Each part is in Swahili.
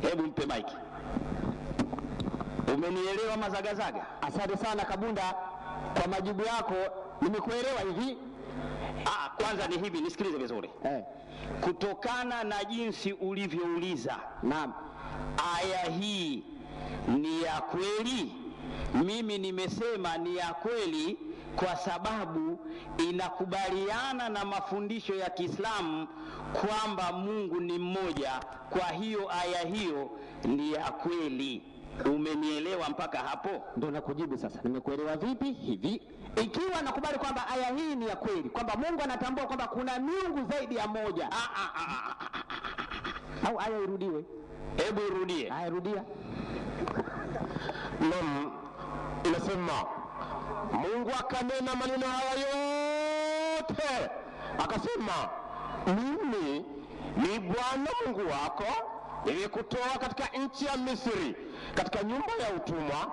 Hebu mpe mike. Umenielewa mazagazaga? Asante sana Kabunda kwa majibu yako, nimekuelewa hivi. Kwanza ni hivi, nisikilize vizuri. Kutokana na jinsi ulivyouliza, naam, aya hii ni ya kweli? Mimi nimesema ni ya kweli kwa sababu inakubaliana na mafundisho ya Kiislamu kwamba Mungu ni mmoja. Kwa hiyo aya hiyo ni ya kweli. Umenielewa mpaka hapo? Ndio nakujibu sasa. Nimekuelewa vipi? Hivi, ikiwa nakubali kwamba aya hii ni ya kweli, kwamba Mungu anatambua kwamba kuna miungu zaidi ya moja, au aya irudiwe? Hebu irudie. Aya rudia. Naam, inasema Mungu akanena maneno haya yote, akasema, mimi ni Bwana Mungu wako, nilikutoa katika nchi ya Misri, katika nyumba ya utumwa.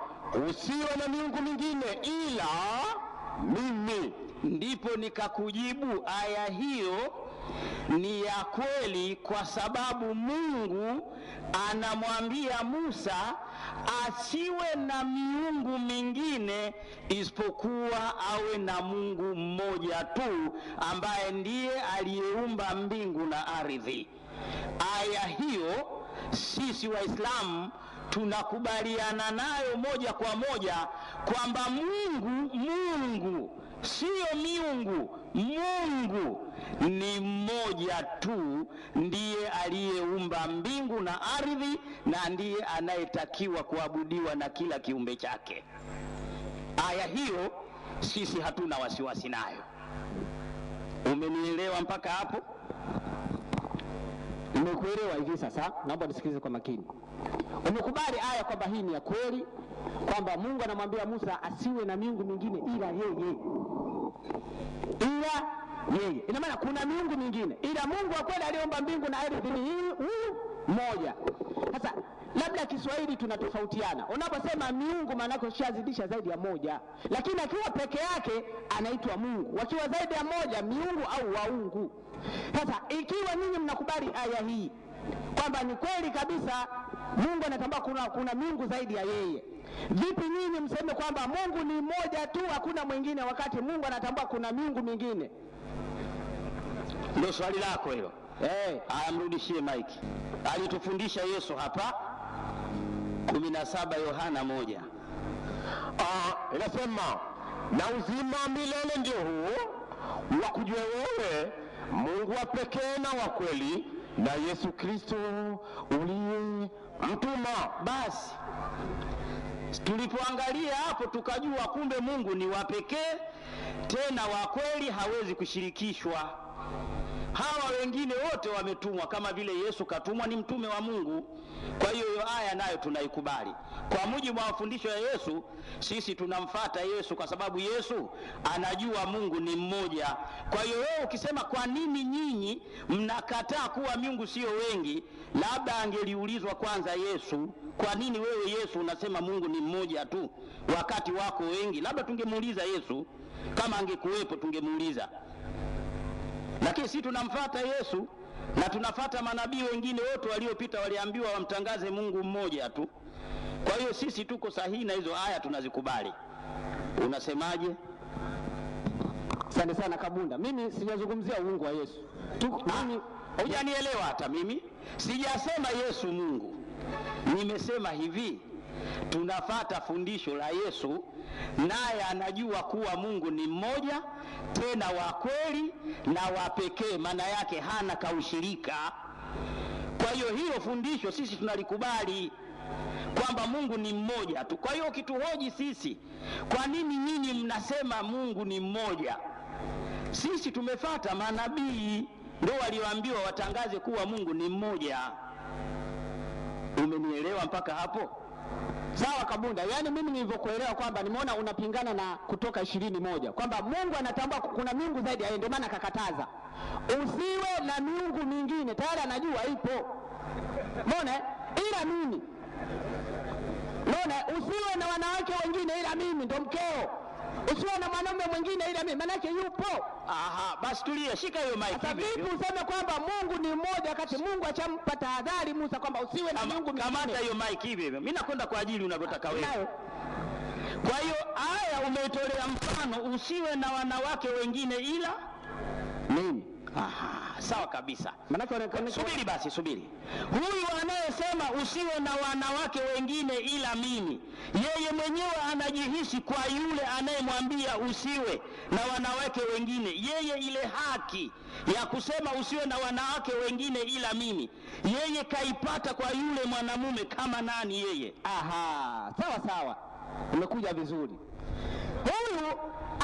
Usiwe na miungu mingine ila mimi. Ndipo nikakujibu aya hiyo ni ya kweli kwa sababu Mungu anamwambia Musa asiwe na miungu mingine isipokuwa awe na Mungu mmoja tu ambaye ndiye aliyeumba mbingu na ardhi. Aya hiyo sisi Waislamu tunakubaliana nayo moja kwa moja kwamba Mungu sio miungu, Mungu ni mmoja tu, ndiye aliyeumba mbingu na ardhi na ndiye anayetakiwa kuabudiwa na kila kiumbe chake. Aya hiyo sisi hatuna wasiwasi nayo. Umenielewa mpaka hapo? Nimekuelewa hivi sasa, naomba nisikilize kwa makini. Umekubali aya kwamba hii ni ya kweli, kwamba Mungu anamwambia Musa asiwe na miungu mingine ila yeye. Ina maana kuna miungu mingine, ila Mungu wa kweli aliyeumba mbingu na ardhi ni mmoja. Sasa labda Kiswahili tunatofautiana. Unaposema miungu maana yake ushazidisha zaidi ya moja, lakini akiwa peke yake anaitwa Mungu. Wakiwa zaidi ya moja, miungu au waungu. Sasa ikiwa ninyi mnakubali aya hii kwamba ni kweli kabisa Mungu anatambua kuna miungu zaidi ya yeye, vipi nyinyi mseme kwamba Mungu ni mmoja tu hakuna mwingine wakati Mungu anatambua kuna miungu mingine? Ndio swali lako hilo. Aya, mrudishie mike. Alitufundisha Yesu hapa 17 Yohana 1. Inasema, na uzima milele ndio huu wa kujua wewe Mungu wa pekee na wa kweli na Yesu Kristo uliye mtuma. Basi tulipoangalia hapo tukajua kumbe Mungu ni wa pekee tena wa kweli, hawezi kushirikishwa. Hawa wengine wote wametumwa kama vile Yesu katumwa, ni mtume wa Mungu. Kwa hiyo aya nayo tunaikubali. Kwa mujibu wa mafundisho ya Yesu, sisi tunamfuata Yesu kwa sababu Yesu anajua Mungu ni mmoja. Kwa hiyo wewe ukisema kwa nini nyinyi mnakataa kuwa miungu sio wengi, labda angeliulizwa kwanza Yesu, kwa nini wewe Yesu unasema Mungu ni mmoja tu wakati wako wengi? Labda tungemuuliza Yesu, kama angekuwepo tungemuuliza. Lakini sisi tunamfuata Yesu na tunafuata manabii wengine wote waliopita, waliambiwa wamtangaze Mungu mmoja tu. Kwa hiyo sisi tuko sahihi na hizo aya tunazikubali. Unasemaje? Asante sana Kabunda. Mimi sijazungumzia uungu wa Yesu. Mimi hujanielewa hata mimi. Sijasema Yesu Mungu. Nimesema hivi, tunafata fundisho la Yesu, naye anajua kuwa Mungu ni mmoja tena wa kweli na wa pekee, maana yake hana kaushirika. Kwa hiyo hilo fundisho sisi tunalikubali kwamba Mungu ni mmoja tu. Kwa hiyo ukituhoji sisi, kwa nini nyinyi mnasema Mungu ni mmoja? Sisi tumefata manabii, ndio walioambiwa watangaze kuwa Mungu ni mmoja. Umenielewa mpaka hapo? Sawa Kabunda, yaani mimi nilivyokuelewa kwamba nimeona unapingana na Kutoka 20:1 kwamba Mungu anatambua kuna miungu zaidi ya yeye, ndio maana akakataza usiwe na miungu mingine, tayari anajua ipo. Umeona? Ila mimi. Umeona? Usiwe na wanawake wengine ila mimi ndo mkeo. usiwe na mwanaume mwingine ila mimi, manake yupo. Aha, basi tulia, shika hiyo mic. Sasa vipi useme kwamba Mungu ni mmoja wakati Mungu achampa tahadhari Musa kwamba usiwe na miungu mingine? Kamata hiyo mic hivi. Mimi nakwenda kwa ajili unavyotaka wewe. Kwa hiyo aya umeitolea mfano, usiwe na wanawake wengine ila mimi. Aha, sawa kabisa. Manake subiri basi, subiri. Huyu anayesema usiwe na wanawake wengine ila mimi, yeye mwenyewe anajihisi kwa yule anayemwambia usiwe na wanawake wengine, yeye ile haki ya kusema usiwe na wanawake wengine ila mimi, yeye kaipata kwa yule mwanamume kama nani yeye? Aha, sawa sawa, umekuja vizuri. Huyu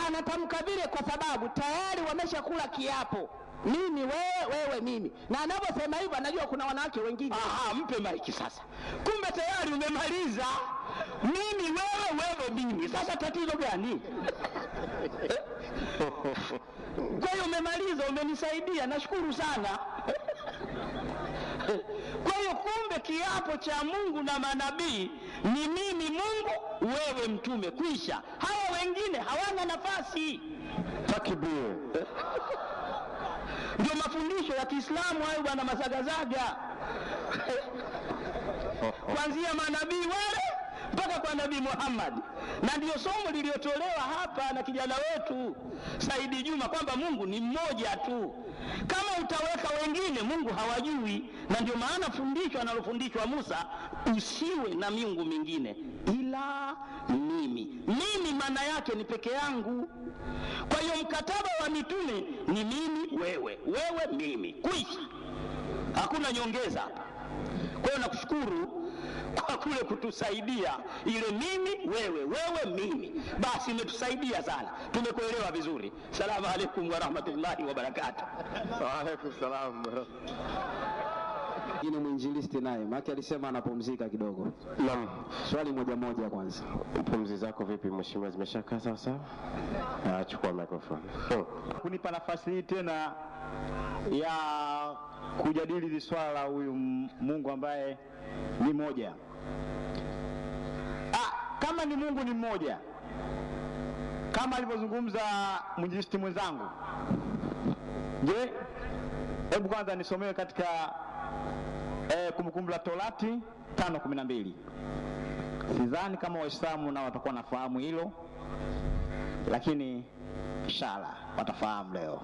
anatamka vile kwa sababu tayari wameshakula kiapo, mimi wewe mimi, na anaposema hivyo anajua kuna wanawake wengine. Aha, mpe maiki sasa. Kumbe tayari umemaliza, mimi wewe mimi. Sasa tatizo gani? Kwa hiyo umemaliza, umenisaidia, nashukuru sana. Kwa hiyo kumbe kiapo cha Mungu na manabii ni mimi Mungu, wewe mtume, kwisha. Hawa wengine hawana nafasi. Takbir. Ndio mafundisho ya Kiislamu hayo bwana, mazagazaga. Kuanzia manabii wale mpaka kwa Nabii Muhammad. Na ndio somo liliotolewa hapa na kijana wetu Saidi Juma kwamba Mungu ni mmoja tu. Kama utaweka wengine Mungu hawajui, na ndio maana fundisho analofundishwa Musa, usiwe na miungu mingine ila mimi. Mimi maana yake ni peke yangu. Kwa hiyo mkataba wa mitume ni mimi wewe mimi, kwisha. Hakuna nyongeza hapa. Kwa hiyo nakushukuru kwa kule kutusaidia ile mimi wewe mimi, basi imetusaidia sana, tumekuelewa vizuri. Salamu alaykum wa rahmatullahi wa barakatuh. Wa alaykum salam. Yule mwinjilisti naye maki alisema anapumzika kidogo. Naam, swali moja kwanza. Pumzi zako vipi mheshimiwa, zimeshakaa sawa sawa? Chukua microphone. Kunipa nafasi hii tena ya kujadili hili swala la huyu Mungu ambaye ni moja. Kama ni Mungu ni mmoja, kama alivyozungumza mwinjilisti mwenzangu, je, hebu kwanza nisomewe katika Kumbukumbu la Torati 5:12. Sidhani kama Waislamu nao watakuwa nafahamu hilo, lakini inshallah watafahamu leo.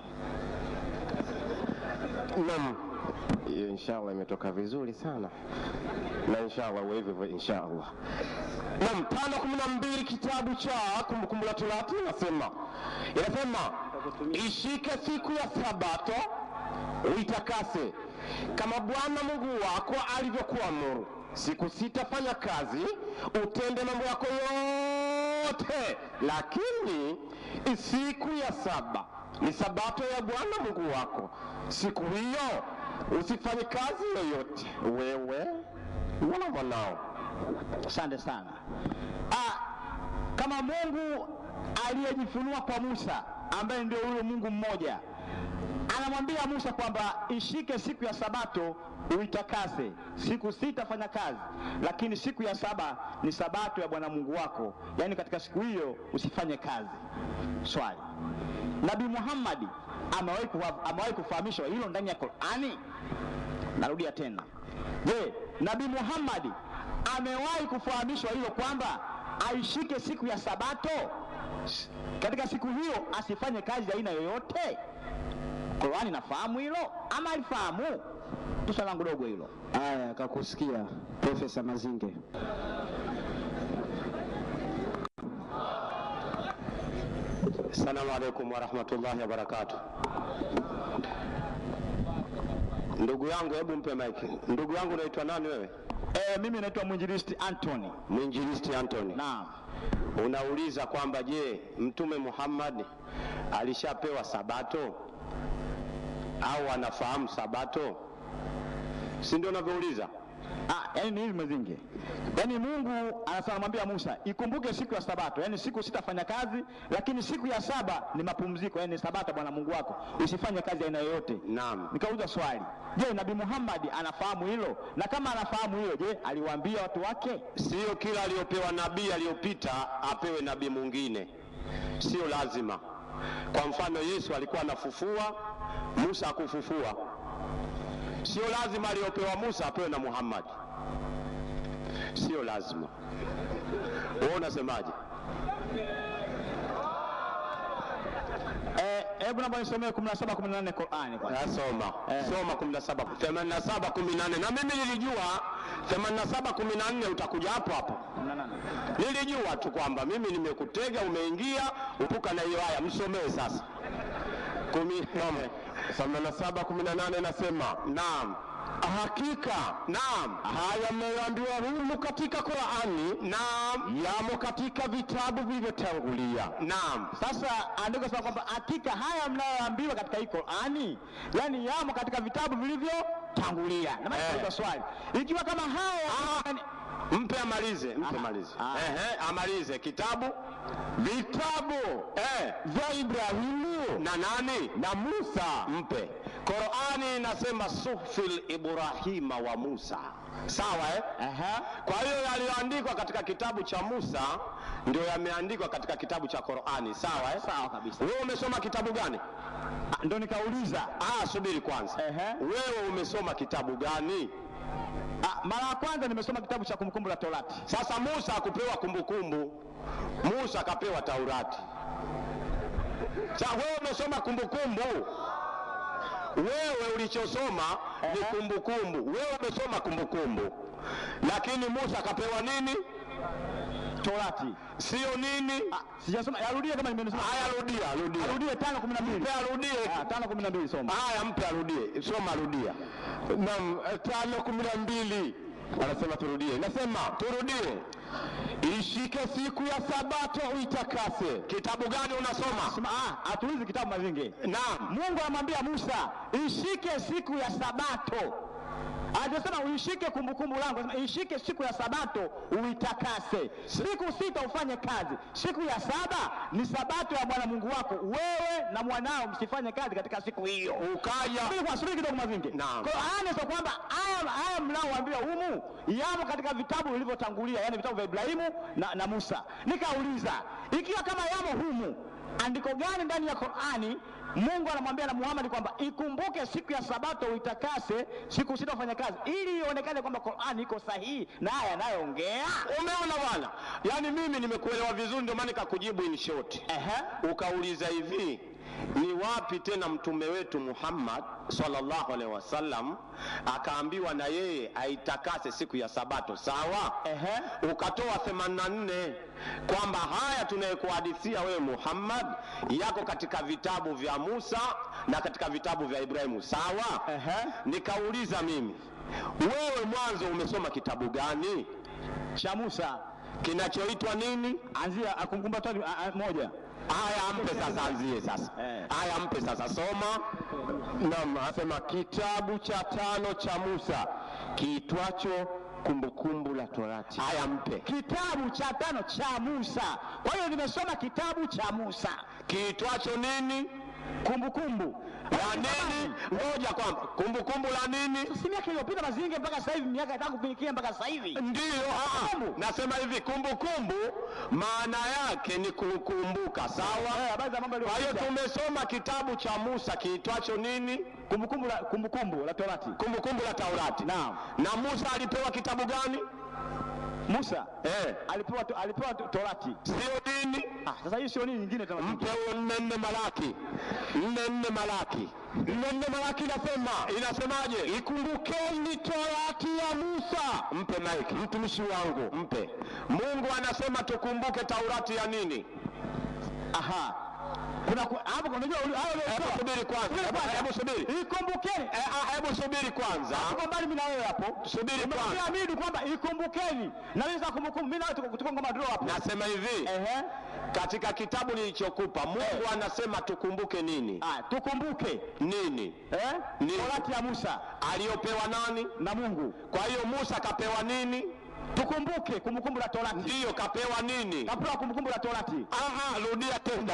Naam, inshallah imetoka vizuri sana, na inshallah wewe hivyo inshallah. Naam, 5:12 kitabu cha Kumbukumbu la Torati inasema ishike siku ya Sabato uitakase kama Bwana Mungu wako alivyokuamuru. Siku 6 fanya kazi, utende mambo yako yote, lakini siku ya 7 ni Sabato ya Bwana Mungu wako. Siku hiyo usifanye kazi yoyote, wewe wala mwanao. Asante sana. Kama Mungu aliyejifunua kwa Musa, ambaye ndio huyo Mungu mmoja, anamwambia Musa kwamba ishike siku ya Sabato uitakase. Siku 6 fanya kazi, lakini siku ya 7 ni Sabato ya Bwana Mungu wako, yani katika siku hiyo usifanye kazi. Swali, Nabii Muhammad amewahi kufahamishwa hilo ndani ya Qur'ani? Narudia tena, je, Nabii Muhammad amewahi kufahamishwa hilo kwamba aishike siku ya Sabato, katika siku hiyo asifanye kazi aina yoyote? Qur'ani nafahamu hilo ama alifahamu? Tusa langu dogo hilo. Haya, akakusikia Profesa Mazinge. Assalamu alaykum wa rahmatullahi wa barakatuh. Ndugu yangu, hebu mpe mic. Ndugu yangu, unaitwa nani wewe? Mimi naitwa Mwinjilisti Anthony. Mwinjilisti Anthony. Naam. Unauliza kwamba je, Mtume Muhammad alishapewa Sabato au anafahamu Sabato? Si ndio unavyouliza? Yaani ni hivi Mazinge. Yaani Mungu anamwambia Musa, ikumbuke siku ya Sabato, yaani siku 6 fanya kazi, lakini siku ya 7 ni mapumziko, yaani Sabato Bwana Mungu wako, usifanye kazi aina yoyote. Naam. Nikauliza swali, je, Nabii Muhammad anafahamu hilo? Na kama anafahamu hilo, je, aliwaambia watu wake? Sio kila aliyopewa nabii aliyopita apewe nabii mwingine. Sio lazima. Kwa mfano Yesu alikuwa anafufua, Musa hakufufua. Sio lazima aliyopewa Musa apewe na Muhammad. Sio lazima. Wewe unasemaje? Hebu naomba nisomee 17:18 Qur'ani kwanza. Soma. Soma 87:18. Na mimi nilijua 87:14 utakuja hapo hapo. Nilijua tu kwamba mimi nimekutega, umeingia, upuka na hiyo aya. Msomee sasa. 87:18 nasema, naam. Hakika, naam, haya mnayoambiwa humu katika Qur'ani, naam, yamo katika vitabu vilivyotangulia. Naam. Sasa andiko sema kwamba hakika haya mnayoambiwa katika hii Qur'ani, yani yamo katika vitabu vilivyotangulia. Na maana swali, ikiwa kama haya mpe amalize, amalize kitabu, vitabu vya Ibrahimu na nani? Na Musa. Mpe. Qur'ani inasema suhfil Ibrahima wa Musa. Sawa Kwa hiyo yaliyoandikwa katika kitabu cha Musa ndio yameandikwa katika kitabu cha Qur'ani. Sawa Sawa kabisa. Wewe umesoma kitabu gani? Ndio nikauliza. Subiri kwanza. Wewe umesoma kitabu gani? Mara ya kwanza nimesoma kitabu cha Kumbukumbu la Torati. Sasa Musa hakupewa Kumbukumbu, Musa akapewa Taurati. Sasa wewe umesoma Kumbukumbu, wewe ulichosoma ni Kumbukumbu. Wewe umesoma Kumbukumbu, lakini Musa akapewa nini? Torati. Sio nini? Sijasoma. Yarudie kama nimesoma. Rudia. Arudie 5:12. Mpe arudie. 5:12 soma. Mpe arudie. Soma rudia. Naam, 5:12. Anasema turudie. Nasema turudie. Ishike siku ya Sabato uitakase. Kitabu gani unasoma? Hatuizi kitabu Mazinge. Naam. Mungu anamwambia Musa, ishike siku ya Sabato. Hajasema uishike kumbukumbu langu, anasema ishike siku ya Sabato uitakase. Siku 6 ufanye kazi. Siku ya 7 ni Sabato ya Bwana Mungu wako. Wewe na mwanao msifanye kazi katika siku hiyo. Ukaja. Subiri kidogo Mazinge. Naam. Kwa hiyo sio kwamba haya mnaoambiwa humu yamo katika vitabu vilivyotangulia, yani vitabu vya Ibrahimu na Musa. Nikauliza, ikiwa kama yamo humu, andiko gani ndani ya Qur'ani Mungu anamwambia na Muhammad kwamba ikumbuke siku ya Sabato uitakase, siku 6 ufanye kazi, ili ionekane kwamba Qur'ani iko sahihi na haya yanayoongea? Umeona bwana? Yaani mimi nimekuelewa vizuri, ndio maana nikakujibu in short. Ukauliza hivi, ni wapi tena mtume wetu Muhammad sallallahu alaihi wasallam akaambiwa na yeye aitakase siku ya Sabato? Sawa. Ukatoa 84 kwamba haya tunayekuhadithia wewe Muhammad yako katika vitabu vya Musa na katika vitabu vya Ibrahimu. Sawa. Nikauliza mimi, wewe mwanzo umesoma kitabu gani cha Musa kinachoitwa nini? Anzia Kumbukumbu moja. Haya mpe sasa, anzie sasa. Haya mpe sasa, soma. Naam, asema kitabu cha 5 cha Musa kiitwacho Kumbukumbu la Torati. Haya mpe. Kitabu cha 5 cha Musa. Kwa hiyo nimesoma kitabu cha Musa kiitwacho nini? Kumbukumbu la nini? Ngoja kwamba Kumbukumbu la nini? Si miaka iliyopita Mazinge mpaka sasa hivi, miaka tangu kufikia mpaka sasa hivi. Ndio. Nasema hivi, kumbukumbu maana yake ni kukumbuka. Sawa. Habari za mambo yaliyopita. Kwa hiyo tumesoma kitabu cha Musa kiitwacho nini? Kumbukumbu la Torati. Kumbukumbu la Taurati. Naam. Na Musa alipewa kitabu gani? Musa alipewa Torati. Sio dini. Sasa hii sio nini nyingine tena. Mpe 4 Malaki. 4 Malaki. 4 Malaki inasemaje? Ikumbukeni Torati ya Musa. Mpe Mike, mtumishi wangu, mpe. Mungu anasema tukumbuke Taurati ya nini? Kuna hapo unajua subiri kwanza. Hebu subiri. Ikumbukeni. Hebu subiri kwanza. Tuko mbali mimi na wewe hapo. Subiri kwanza. Niamini kwamba ikumbukeni. Na wewe za kumbukumbu mimi na wewe tuko ngoma draw hapo. Nasema hivi. Katika kitabu nilichokupa Mungu anasema tukumbuke nini? Tukumbuke nini? Torati ya Musa aliyopewa nani? Na Mungu. Kwa hiyo Musa kapewa nini? Tukumbuke Kumbukumbu la Torati. Ndio, kapewa nini? Kapewa Kumbukumbu la Torati. Rudia tena.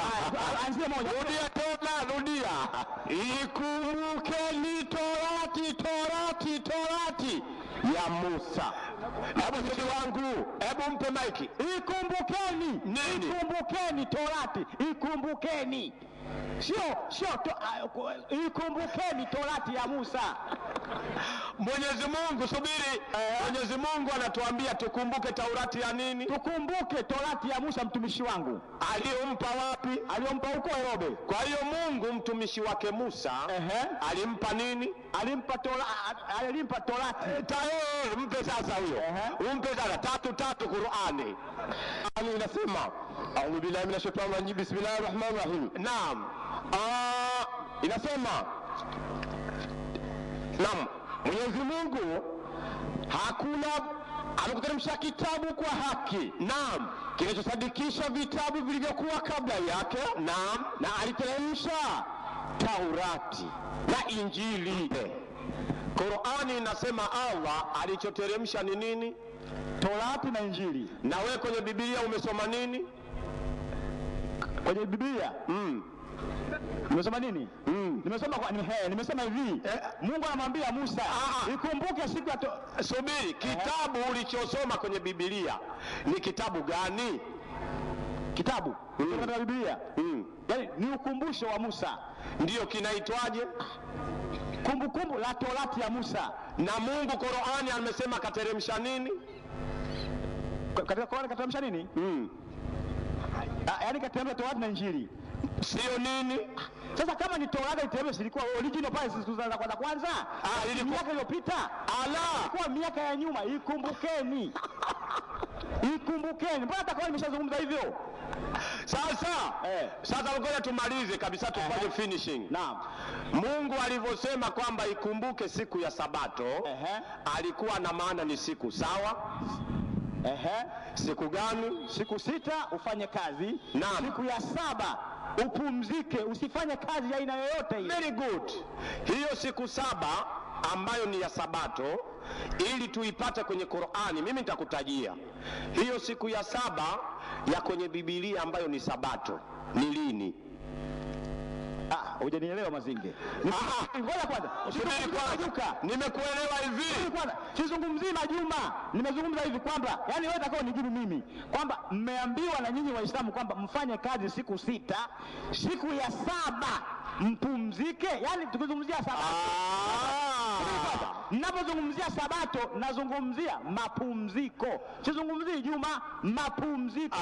Anzie moja. Rudia tena, rudia. Ikumbukeni Torati. Torati ya Musa. Hebu mtoto wangu, hebu mpe maiki. Ikumbukeni Nini? Ikumbukeni Torati, ikumbukeni. Ikumbukeni Torati ya Musa. Mwenyezi Mungu, subiri. Mwenyezi Mungu anatuambia tukumbuke Taurati ya nini? Tukumbuke Torati ya Musa mtumishi wangu. Aliyompa wapi? Aliyompa huko Yakobo. Kwa hiyo Mungu mtumishi wake Musa alimpa nini? Alimpa Torati. Mpe sasa huyo. Umpe sasa 3:3 Qur'ani. Inasema a'udhu billahi minash shaitani rajim bismillahir rahmanir rahim. Naam. Inasema naam, Mwenyezi Mungu hakuna amekuteremsha kitabu kwa haki. Naam. Kinachosadikisha vitabu vilivyokuwa kabla yake. Naam. Na aliteremsha Taurati na Injili. Qur'ani inasema Allah alichoteremsha ni nini? Torati na Injili. Na wewe kwenye Biblia umesoma nini? Kwenye Biblia? Nimesoma nini? Nimesema hivi. Mungu anamwambia Musa, ikumbuke siku ya subiri, kitabu ulichosoma kwenye Biblia ni kitabu gani? Kitabu kutoka Biblia. Yaani ni ukumbusho wa Musa. Ndio kinaitwaje? Kumbukumbu la Torati ya Musa. Na Mungu Qur'ani amesema kateremsha nini? Katika Qur'ani kateremsha nini? Yaani kateremsha Torati na Injili. Sio nini? Sasa kama ni Torati iteremsha ilikuwa original pale siku za kwanza. Ilikuwa miaka iliyopita. Ilikuwa miaka ya nyuma. Ikumbukeni. Ikumbukeni. Mbona hata kwa nimeshazungumza hivyo? Sasa ngoja tumalize kabisa, tufanye finishing. Naam. Mungu alivyosema kwamba ikumbuke siku ya Sabato, alikuwa na maana ni siku sawa? Siku gani? Siku 6 ufanye kazi. Naam. Siku ya 7 upumzike, usifanye kazi ya aina yoyote ile. Very good. Hiyo siku 7 ambayo ni ya Sabato, ili tuipate kwenye Qur'ani, mimi nitakutajia hiyo siku ya 7 ya kwenye Biblia ambayo ni Sabato ni lini. Hujanielewa Mazinge. Ngoja kwanza. Nimekuelewa hivi. Kwanza sizungumzii majuma. Nimezungumza hivi kwamba yani wewe utakao nijibu mimi kwamba mmeambiwa na nyinyi Waislamu kwamba mfanye kazi siku 6, siku ya 7 mpumzike. Yani tukizungumzia Sabato. Ninapozungumzia Sabato nazungumzia mapumziko. Sizungumzii juma, mapumziko.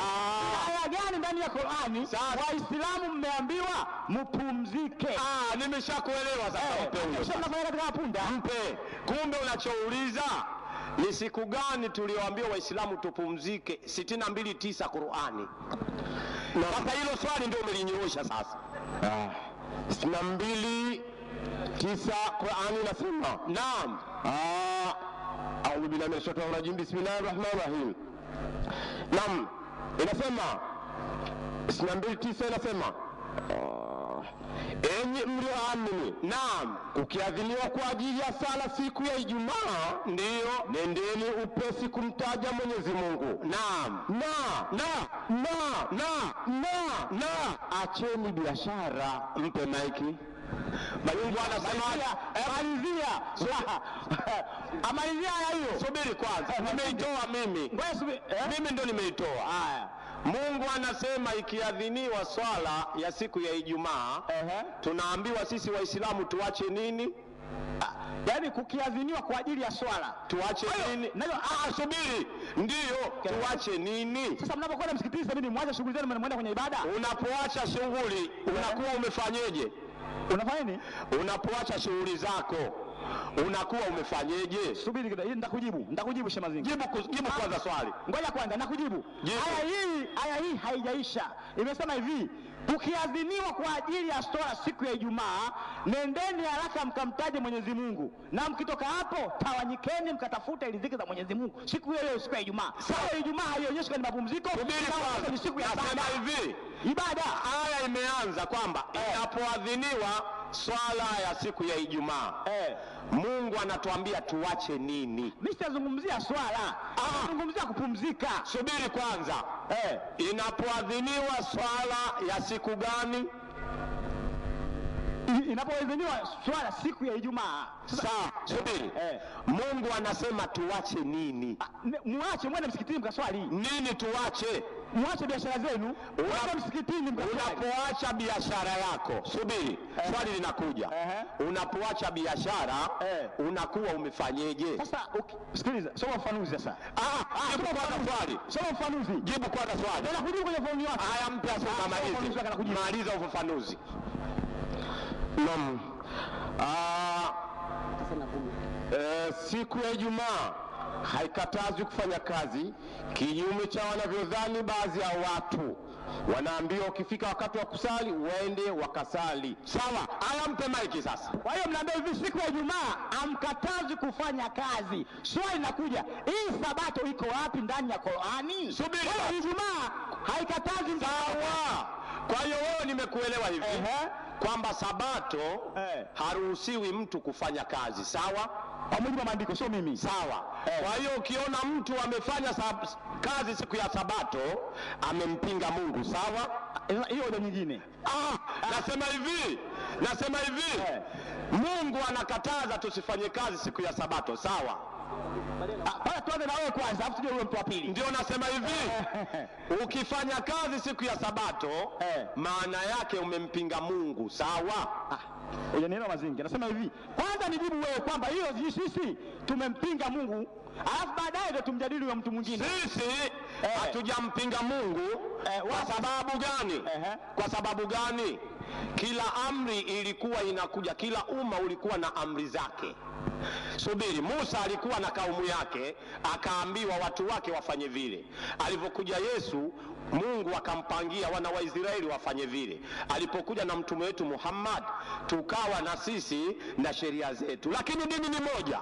Aya gani ndani ya Qur'ani Waislamu mmeambiwa mpumzike? Nimeshakuelewa sasa. Mpe huyo. Sasa mnafanya katika punda. Mpe. Kumbe unachouliza ni siku gani tulioambiwa Waislamu tupumzike? 62:9 Qur'ani. Sasa hilo swali ndio umelinyoosha sasa. 62:9 Qur'ani inasema. Naam. A'udhu billahi minash shaitani rajim bismillahir rahmanir rahim. Naam. Inasema 62:9 inasema enyi mlioamini, naam, ukiadhiniwa kwa ajili ya sala siku ya Ijumaa, ndiyo nendeni upesi kumtaja Mwenyezi Mungu. Naam. Na acheni biashara. Mpe maiki. Mungu anasema amalizia hiyo. Subiri kwanza. Nimeitoa mimi. Ngoja subiri. Mimi ndo nimeitoa. Haya. Mungu anasema ikiadhiniwa swala ya siku ya Ijumaa, tunaambiwa sisi Waislamu tuache nini? Yaani kukiadhiniwa kwa ajili ya swala tuache nini? Subiri. Ndiyo, tuache nini? Sasa mnapokwenda msikitini sasa, mwache shughuli zenu mnaenda kwenye ibada. Unapoacha shughuli unakuwa umefanyeje? Unafanya nini? Unapoacha shughuli zako unakuwa umefanyeje? Subiri kidogo, nitakujibu Shemazingi. Jibu kwanza swali. Ngoja kwanza nakujibu. Aya hii haijaisha. Imesema hivi, ukiadhiniwa kwa ajili ya swala siku ya Ijumaa, nendeni haraka mkamtaje Mwenyezi Mungu, na mkitoka hapo tawanyikeni mkatafute riziki za Mwenyezi Mungu siku hiyo siku ya Ijumaa. Sawa, Ijumaa haionyeshi kama mapumziko. Ni siku ya ibada. Hivi ibada aya imeanza kwamba inapoadhiniwa swala ya siku ya Ijumaa, Mungu anatuambia tuache nini? Mimi sitazungumzia swala, nazungumzia kupumzika. Subiri kwanza. Inapoadhiniwa swala ya siku gani? inapowezeniwa swala siku ya Ijumaa. Sawa, subiri. Mungu anasema tuache nini? Muache mwende msikitini mkaswali. Nini tuache? Muache biashara zenu, mwende msikitini mkaswali. Unapoacha biashara yako, subiri, swali linakuja. Unapoacha biashara, unakuwa umefanyeje? Sasa sikiliza, soma ufafanuzi sasa. Jibu kwanza swali. Soma ufafanuzi. Jibu kwanza swali. Ndio nakujibu kwenye faunu yako. Haya, mpe asome maliza ufafanuzi. Naam. Siku ya Ijumaa haikatazwi kufanya kazi, kinyume cha wanavyodhani baadhi ya watu. Wanaambiwa ukifika wakati wa kusali waende wakasali. Sawa, haya mpe maiki sasa. Kwa hiyo mnaambia hivi, siku ya Ijumaa hamkatazwi kufanya kazi. Swali linakuja, hii sabato iko wapi ndani ya Qur'ani? Subiri. Ijumaa haikatazwi. Sawa. Kwa hiyo wewe nimekuelewa hivi. Kwamba sabato haruhusiwi mtu kufanya kazi. Sawa? Kwa mujibu wa maandiko, sio mimi. Sawa. Kwa hiyo ukiona mtu amefanya kazi siku ya sabato, amempinga Mungu. Sawa? Hiyo ndio nyingine. Nasema hivi. Mungu anakataza tusifanye kazi siku ya sabato. Sawa? Bana tuanze na wewe kwanza, afu tuje huyo mtu wa pili. Ndio nasema hivi. Ukifanya kazi siku ya sabato, maana yake umempinga Mungu. Sawa? Ile neno mazingi. Nasema hivi, kwanza nijibu wewe kwamba hiyo sisi tumempinga Mungu, alafu baadaye ndio tumjadili wa mtu mwingine. Sisi hatujampinga Mungu. Kwa sababu gani? Kwa sababu gani? Kila amri ilikuwa inakuja, kila umma ulikuwa na amri zake. Subiri, Musa alikuwa na kaumu yake, akaambiwa watu wake wafanye vile. Alipokuja Yesu, Mungu akampangia wana wa Israeli wafanye vile. Alipokuja na mtume wetu Muhammad, tukawa na sisi na sheria zetu, lakini dini ni moja.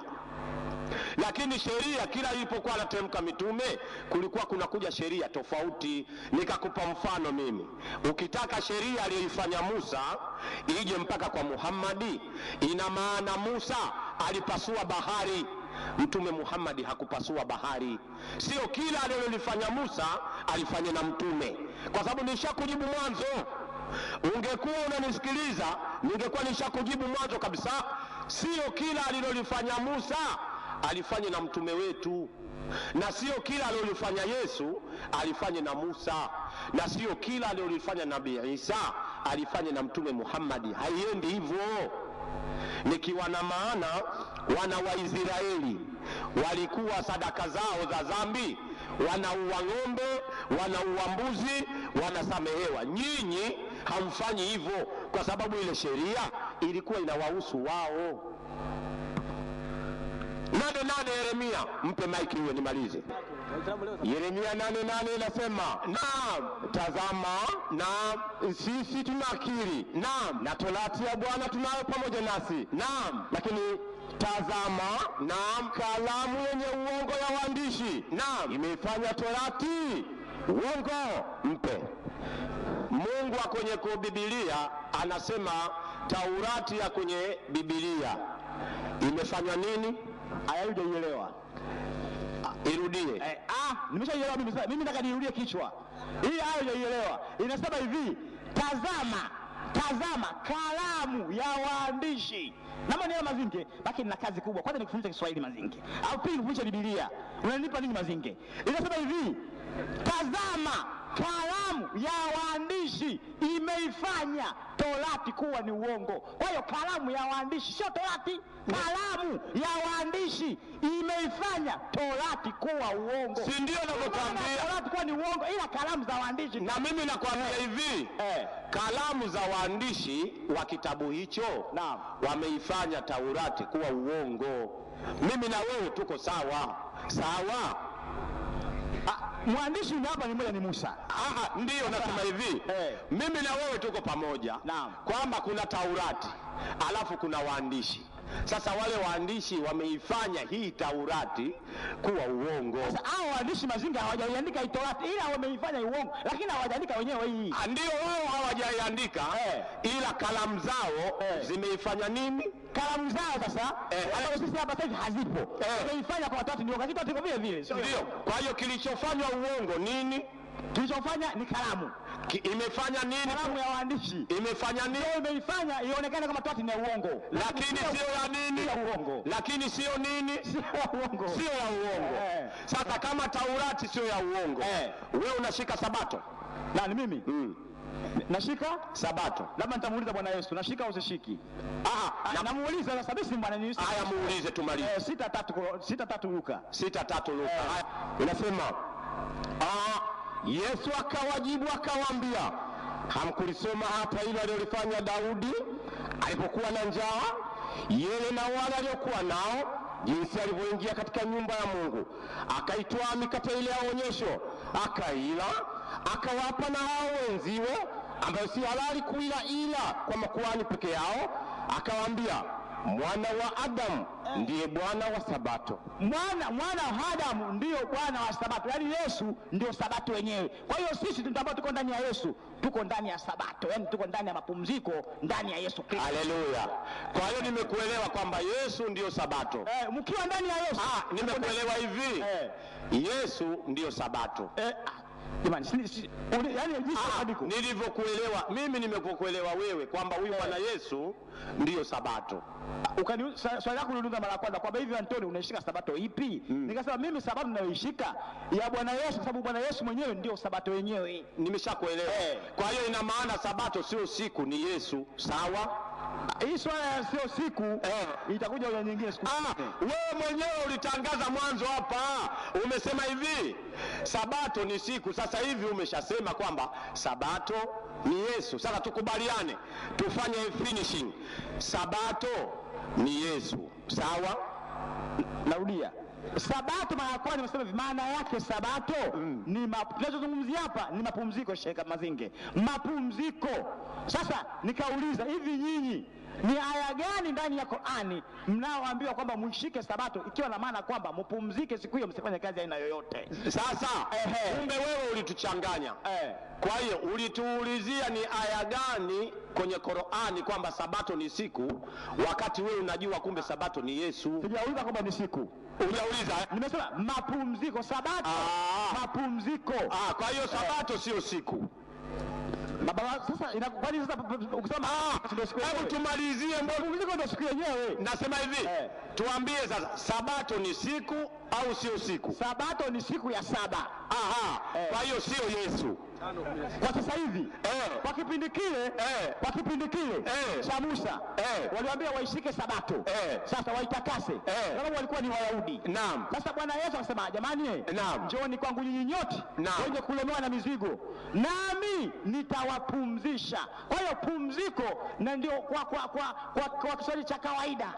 Lakini sheria kila ilipokuwa anateremka mitume, kulikuwa kunakuja sheria tofauti. Nikakupa mfano mimi. Ukitaka sheria aliyoifanya Musa ije mpaka kwa Muhammadi, ina maana Musa alipasua bahari, mtume Muhammadi hakupasua bahari. Sio kila alilolifanya Musa alifanya na mtume, kwa sababu nishakujibu mwanzo. Ungekuwa unanisikiliza, ningekuwa nishakujibu mwanzo kabisa. Sio kila alilolifanya Musa alifanye na mtume wetu, na sio kila alilofanya Yesu alifanye na Musa, na sio kila alilofanya Nabii Isa alifanye na mtume Muhammadi. Haiendi hivyo. Nikiwa na maana wana wa Israeli walikuwa sadaka zao za dhambi, wanaua ng'ombe, wanaua mbuzi, wanasamehewa. Nyinyi hamfanyi hivyo, kwa sababu ile sheria ilikuwa inawahusu wao. 8:8 Yeremia, mpe maiki huyo nimalize. Yeremia 8:8 inasema, naam, tazama, naam, sisi tunakiri, naam, na torati ya Bwana tunayo pamoja nasi, naam, lakini tazama, naam, kalamu yenye uongo ya waandishi, naam, imeifanya torati uongo. Mpe. Mungu wa kwenye Biblia anasema Taurati ya kwenye Biblia imefanywa nini? Aya hujaielewa. Irudie. Nimeshaelewa mimi nataka nirudie kichwa. Hii aya hujaielewa. Inasema hivi, tazama kalamu ya waandishi. Naomba nielewe Mazinge, baki nina kazi kubwa. Kwanza nikufundisha Kiswahili Mazinge, au pili nikufundisha Biblia. Unanipa nini Mazinge? Inasema hivi, tazama kalamu ya waandishi imeifanya torati kuwa ni uongo. Kwa hiyo kalamu ya waandishi sio torati. Kalamu ya waandishi imeifanya torati kuwa uongo. Si ndio navyokuambia? Torati kuwa ni uongo, ila kalamu za waandishi. Na mimi nakwambia hivi, kalamu za waandishi wa kitabu hicho, naam, wameifanya Taurati kuwa uongo. Mimi na wewe tuko sawa. Sawa? Mwandishi hapa ni mmoja, ni Musa. Ndio nasema hivi, mimi na wewe tuko pamoja, naam, kwamba kuna Taurati alafu kuna waandishi. Sasa wale waandishi wameifanya hii Taurati kuwa uongo. Sasa hao waandishi Mazinga hawajaiandika hii Taurati, ila wameifanya uongo, lakini hawajaandika wenyewe hii. Ndio wao hawajaiandika, ila kalamu zao zimeifanya nini? Kalamu zao sasa hata sisi hapa sasa hazipo. Wameifanya kwa watu ndio katika vile vile. Ndio. Kwa hiyo kilichofanywa uongo nini? Kilichofanya ni kalamu. Imefanya nini? Kalamu ya waandishi Imefanya nini? ndio imeifanya ionekane kama Torati ni ya uongo, Lakini sio ya nini? ya uongo, Lakini sio nini? sio ya uongo, Sio ya uongo. Sasa kama Taurati sio ya uongo, wewe unashika Sabato? Nani mimi? Nashika Sabato. labda nitamuuliza Bwana Yesu, nashika au usishiki? Namuuliza sasa, mimi si Bwana Yesu. Haya, muulize tumalize. 6:3 Luka. 6:3 Luka. Inasema Yesu akawajibu akawaambia, hamkulisoma hata hilo alilofanya Daudi alipokuwa na njaa, yeye na wale aliokuwa nao, jinsi alivyoingia katika nyumba ya Mungu, akaitwaa mikate ile ya onyesho, akaila, akawapa na hao wenziwe ambayo si halali kuila ila kwa makuhani peke yao, akawaambia, mwana wa Adamu ndiye Bwana wa Sabato. Mwana wa Adamu ndiyo Bwana wa Sabato, yaani Yesu ndio Sabato wenyewe. Kwa hiyo sisi ambao tuko ndani ya Yesu tuko ndani ya Sabato, yaani tuko ndani ya mapumziko ndani ya Yesu Kristo. Haleluya. Kwa hiyo nimekuelewa kwamba Yesu ndio Sabato. Mkiwa ndani ya Yesu. Nimekuelewa hivi. Yesu ndio Sabato. Jamani, yaani nilivyokuelewa mimi, nimekuelewa wewe kwamba huyu Bwana Yesu ndio Sabato. Swali lako uliuliza mara ya kwanza kwamba hivi Antoni unaishika Sabato ipi? Nikasema mimi Sabato ninayoishika ya Bwana Yesu, kwa sababu Bwana Yesu mwenyewe ndio Sabato yenyewe. Nimeshakuelewa. Kwa hiyo ina maana Sabato sio siku, ni Yesu. Sawa? Hii swala sio siku, itakuja ile nyingine siku. Wewe mwenyewe ulitangaza mwanzo hapa, umesema hivi Sabato ni siku. Sasa hivi umeshasema kwamba Sabato ni Yesu. Sasa tukubaliane, tufanye finishing. Sabato ni Yesu. Sawa? Narudia. Sabato mara kwa nimesema hivi, maana yake Sabato ni tunachozungumzia hapa ni mapumziko. Sheka Mazinge, mapumziko. Sasa nikauliza hivi, nyinyi ni aya gani ndani ya Qur'ani mnaoambiwa kwamba mshike Sabato ikiwa na maana kwamba mpumzike siku hiyo, msifanye kazi aina yoyote? Sasa kumbe wewe ulituchanganya. Kwa hiyo ulituulizia ni aya gani kwenye Qur'ani kwamba Sabato ni siku, wakati wewe unajua kumbe Sabato ni Yesu. Sijauliza kwamba ni siku. Hujauliza? Nimesema mapumziko. Sabato mapumziko. Kwa hiyo Sabato sio siku. Baba, sasa inakwani sasa ukisema hebu tumalizie, mapumziko ndio siku yenyewe. Nasema hivi, tuambie sasa, Sabato ni siku au sio siku? Sabato ni siku ya saba. Kwa hiyo sio Yesu. Kwa sasa hivi kwa kipindi kile cha Musa waliwaambia waishike Sabato. Sasa waitakase, sababu walikuwa ni Wayahudi. Naam. Sasa Bwana Yesu akasema, jamani, njooni kwangu nyinyi nyote wenye kulemewa na mizigo, nami nitawapumzisha. Kwa hiyo pumziko na ndio kwa Kiswahili cha kawaida,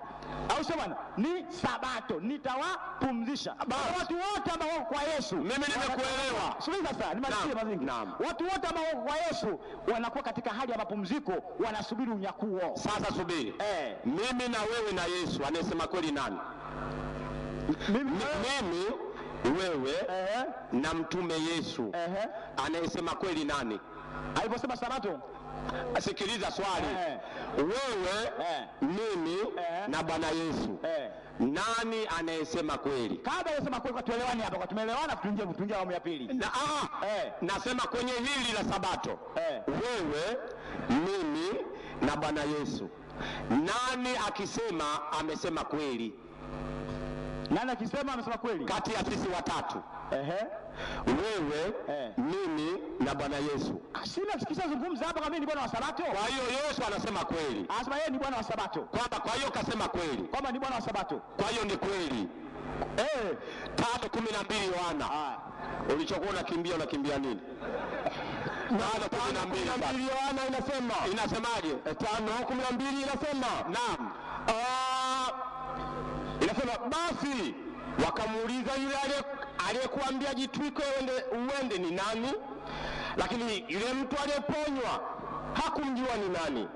au sio bwana, ni Sabato, nitawapumzisha. Watu wote ambao wako kwa Yesu, mimi nimekuelewa. Sikiliza sasa, nimalizie Mazingi. Watu wote ambao wako kwa Yesu wanakuwa katika hali ya mapumziko, wanasubiri unyakuo. Sasa subiri. Mimi na wewe na Yesu, anayesema kweli nani? Mimi wewe na mtume Yesu, anayesema kweli nani? Aliposema Sabato. Sikiliza swali. Wewe, mimi na Bwana Yesu, nani anayesema kweli? Kabla anasema kweli, kwa tuelewani hapa, kwa tumeelewana, tuingie awamu ya pili. Nasema kwenye hili la Sabato, wewe, mimi na Bwana Yesu, nani akisema amesema kweli? Nani akisema amesema kweli kati ya sisi watatu? Wewe, mimi na Bwana Yesu. Sina sikisha zungumza hapa kama mimi ni Bwana wa Sabato. Kwa hiyo Yesu anasema kweli. Anasema yeye ni Bwana wa Sabato. Kwa hiyo kasema kweli. Kwamba ni Bwana wa Sabato. Kwa hiyo ni kweli. 3:12 Yohana. Ulichokuwa unakimbia nini? 3:12 Yohana inasemaje? 5:12 inasema. Naam. Inasema basi wakamuuliza yule aliyekuambia jitwike uende ni nani? Lakini yule mtu aliyeponywa hakumjua ni nani,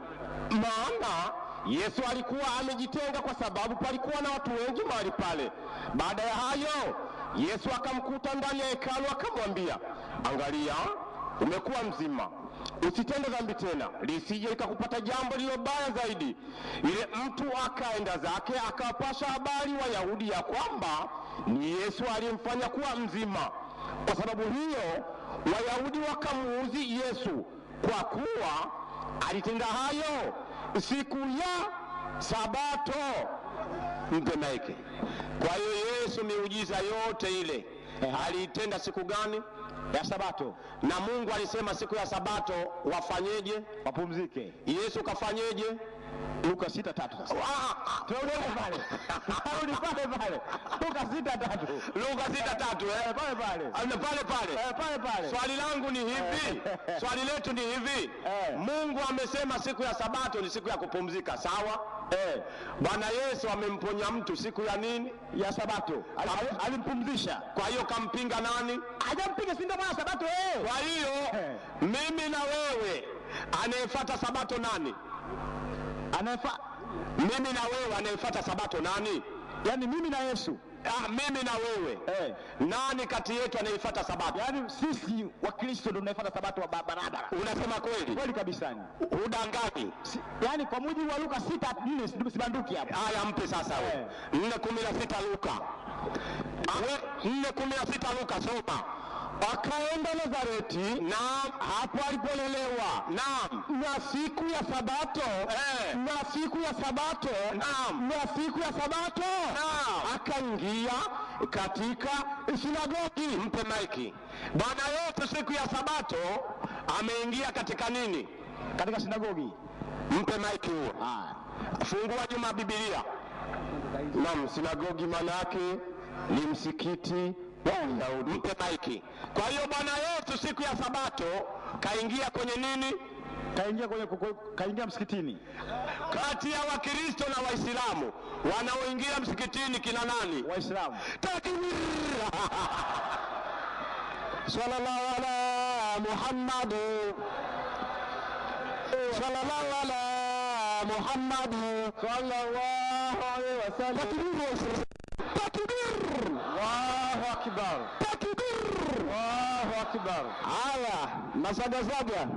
maana Yesu alikuwa amejitenga kwa sababu palikuwa na watu wengi mahali pale. Baada ya hayo Yesu akamkuta ndani ya hekalu, akamwambia, angalia, umekuwa mzima, usitende dhambi tena, lisije likakupata jambo lililo baya zaidi. Yule mtu akaenda zake, akawapasha habari Wayahudi ya kwamba ni Yesu aliyemfanya kuwa mzima. Kwa sababu hiyo Wayahudi wakamuuzi Yesu kwa kuwa alitenda hayo siku ya Sabato. Mpemaike. Kwa hiyo Yesu miujiza yote ile alitenda siku gani? Ya Sabato. Na Mungu alisema siku ya Sabato wafanyeje? Wapumzike. Yesu kafanyeje? Luka 6:3 sasa. Turudi pale. Turudi pale. Luka 6:3. Luka 6:3 pale pale. Pale pale. Swali langu ni hivi. Swali letu ni hivi. Mungu amesema siku ya Sabato ni siku ya kupumzika, sawa? Bwana Yesu amemponya mtu siku ya nini? Ya Sabato. Alimpumzisha. Kwa hiyo kampinga nani? Hajampinga, si ndio maana Sabato Kwa hiyo mimi na wewe anayefuata Sabato nani? Mimi na wewe anayefuata Sabato nani? Yaani mimi na Yesu. Mimi na wewe. Nani kati yetu anayefuata Sabato? Yaani sisi wa Kristo ndio tunayefuata Sabato wa barabara. Unasema kweli? Kweli kabisa. Udangani. Yaani kwa mujibu wa Luka 6:4 sibanduki hapo. Haya mpe sasa wewe. 4:16 Luka. 4:16 Luka soma. Akaenda Nazareti, na hapo alipolelewa, na siku ya Sabato, na siku ya Sabato, na siku ya Sabato, akaingia katika sinagogi. Mpe maiki. Bwana Yesu siku ya Sabato ameingia katika nini? Katika sinagogi. Mpe maiki huo. Fungua nyuma Biblia. Naam, sinagogi maana yake ni msikiti. Mpe maiki. Kwa hiyo Bwana Yesu siku ya Sabato kaingia kwenye nini? Kaingia msikitini. Kati ya Wakristo na Waislamu wanaoingia msikitini kina nani? Waislamu. Takbir! Sallallahu ala Muhammad. Sallallahu ala Muhammad. Sallallahu alaihi wasallam. Takbir! Allahu akbar. Takbir! Allahu akbar. Haya, mazagazaga.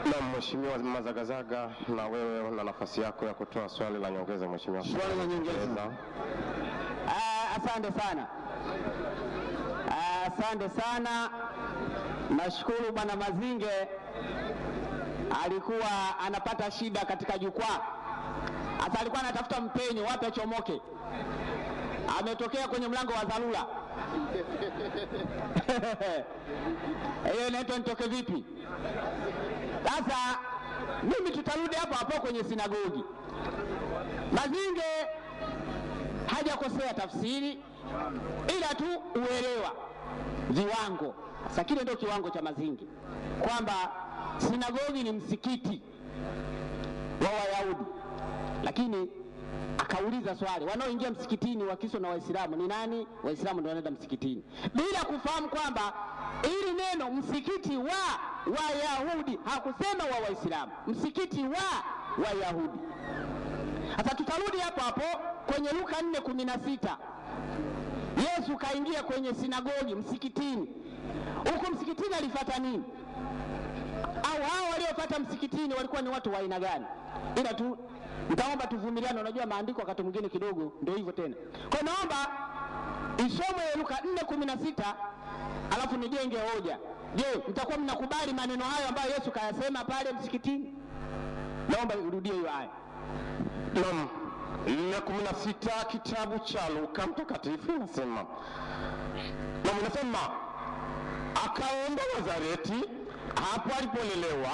Na Mheshimiwa Mazagazaga, na wewe una nafasi yako ya kutoa swali la nyongeza Mheshimiwa. Swali la nyongeza. Asante sana. Asante sana. Nashukuru Bwana Mazinge alikuwa anapata shida katika jukwaa. Sasa alikuwa anatafuta mpenyo wapi achomoke. Ametokea kwenye mlango wa dharura. Hiyo inaitwa nitoke vipi? Sasa mimi tutarudi hapo kwenye sinagogi. Mazinge hajakosea tafsiri, ila tu uelewa viwango. Sasa kile ndio kiwango cha Mazinge, kwamba sinagogi ni msikiti wa Wayahudi, lakini akauliza swali, wanaoingia msikitini Wakristo na Waislamu ni nani? Waislamu ndio wanaenda msikitini, bila kufahamu kwamba ili neno msikiti wa Wayahudi hakusema wa Waislamu, msikiti wa Wayahudi. Sasa tutarudi hapo kwenye Luka 4:16. Yesu kaingia kwenye sinagogi, msikitini. Huko msikitini alifuata nini? Au hao waliofuata msikitini walikuwa ni watu wa aina gani? Ila tu nitaomba tuvumiliane, unajua maandiko wakati mwingine kidogo ndio hivyo tena. Kwa naomba isomwe Luka 4:16 alafu nijenge hoja. Je, mtakuwa mnakubali maneno hayo ambayo Yesu kayasema pale msikitini? Naomba urudie hiyo aya. Naam. 4:16 kitabu cha Luka mtakatifu nasema. Na mnasema akaenda Nazareti, hapo alipolelewa,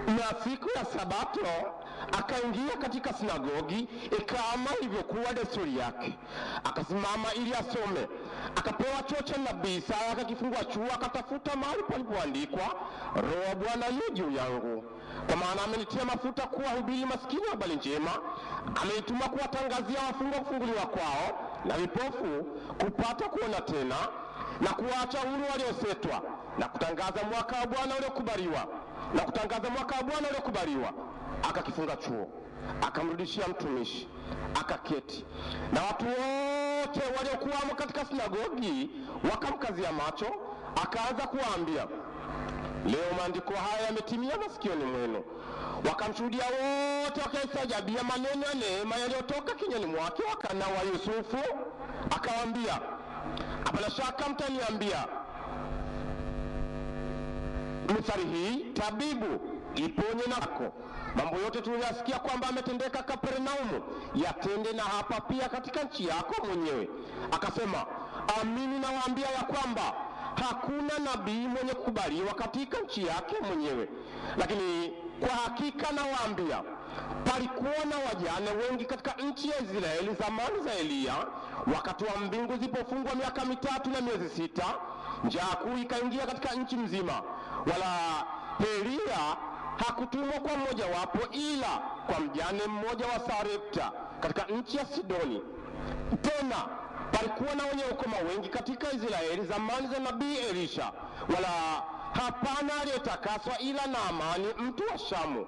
na siku ya Sabato akaingia katika sinagogi kama ilivyokuwa desturi yake. Akasimama ili asome. Akapewa chuo cha nabii Isaya, akakifungua chuo, akatafuta mahali palipoandikwa, Roho wa Bwana yu juu yangu, kwa maana amenitia mafuta kuwahubiri maskini habari njema, amenituma kuwatangazia wafungwa kufunguliwa kwao, na vipofu kupata kuona tena, na kuwaacha huru waliosetwa, na kutangaza mwaka wa Bwana uliokubaliwa, na kutangaza mwaka wa Bwana uliokubaliwa. Akakifunga chuo, akamrudishia mtumishi, akaketi, na watu wote waliokuwa katika sinagogi wakamkazia macho. Akaanza kuwaambia, leo maandiko haya yametimia masikioni mwenu. Wakamshuhudia wote, wakaistajabia maneno ya neema yaliyotoka kinywani mwake. Wakana wa Yusufu akawaambia, hapana shaka mtaniambia mithali hii, tabibu iponye nako. Mambo yote tuliyosikia kwamba ametendeka Kapernaumu, yatende na hapa pia katika nchi yako mwenyewe. Akasema, amini nawaambia ya kwamba hakuna nabii mwenye kukubaliwa katika nchi yake mwenyewe. Lakini kwa hakika nawaambia, palikuwa na wajane wengi katika nchi ya Israeli zamani za Eliya, wakati wa mbingu zilipofungwa miaka 3 na miezi 6, njaa kuu ikaingia katika nchi mzima. Wala Eliya hakutumwa kwa mmoja wapo, ila kwa mjane mmoja wa Sarepta katika nchi ya Sidoni. Tena palikuwa na wenye ukoma wengi katika Israeli zamani za nabii Elisha, wala hapana aliyetakaswa ila Naamani mtu wa Shamu.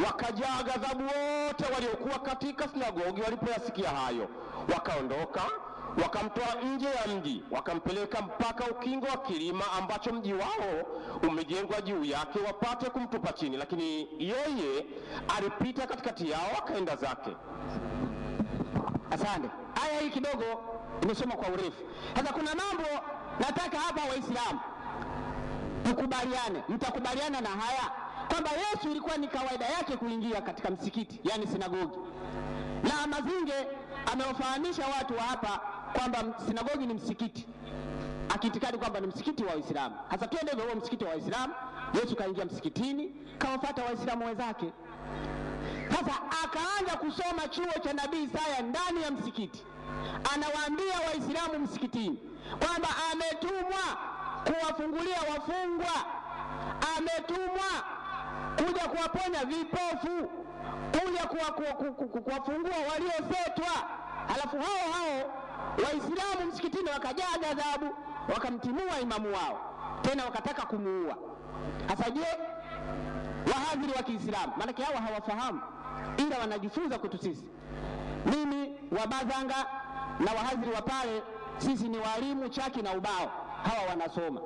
Wakajaa ghadhabu wote waliokuwa katika sinagogi walipoyasikia hayo. Wakaondoka, wakamtoa nje ya mji, wakampeleka mpaka ukingo wa kilima ambacho mji wao umejengwa juu yake, wapate kumtupa chini. Lakini yeye alipita katikati yao akaenda zake. Asante. Aya hii kidogo imesoma kwa urefu. Sasa kuna mambo nataka hapa Waislamu tukubaliane. Mtakubaliana na haya kwamba Yesu ilikuwa ni kawaida yake kuingia katika msikiti, yani sinagogi. Na Mazinge amewafahamisha watu wa hapa kwamba sinagogi ni msikiti, akiitikadi kwamba ni msikiti wa Waislamu. Sasa twende huo msikiti wa Waislamu. Yesu kaingia msikitini, kawafuata Waislamu wenzake. Sasa akaanza kusoma chuo cha nabii Isaya ndani ya msikiti. Anawaambia Waislamu msikitini kwamba ametumwa kuwafungulia wafungwa, ametumwa kuja kuwaponya vipofu, kuja kuwafungua waliosetwa. Alafu hao Waislamu msikitini wakajaa ghadhabu, wakamtimua imamu wao, tena wakataka kumuua. Sasa je, wahadhiri wa Kiislamu, maana hao hawafahamu ila wanajifunza kwetu sisi. Mimi wa Bazanga na wahadhiri wa pale, sisi ni walimu chaki na ubao, hawa wanasoma.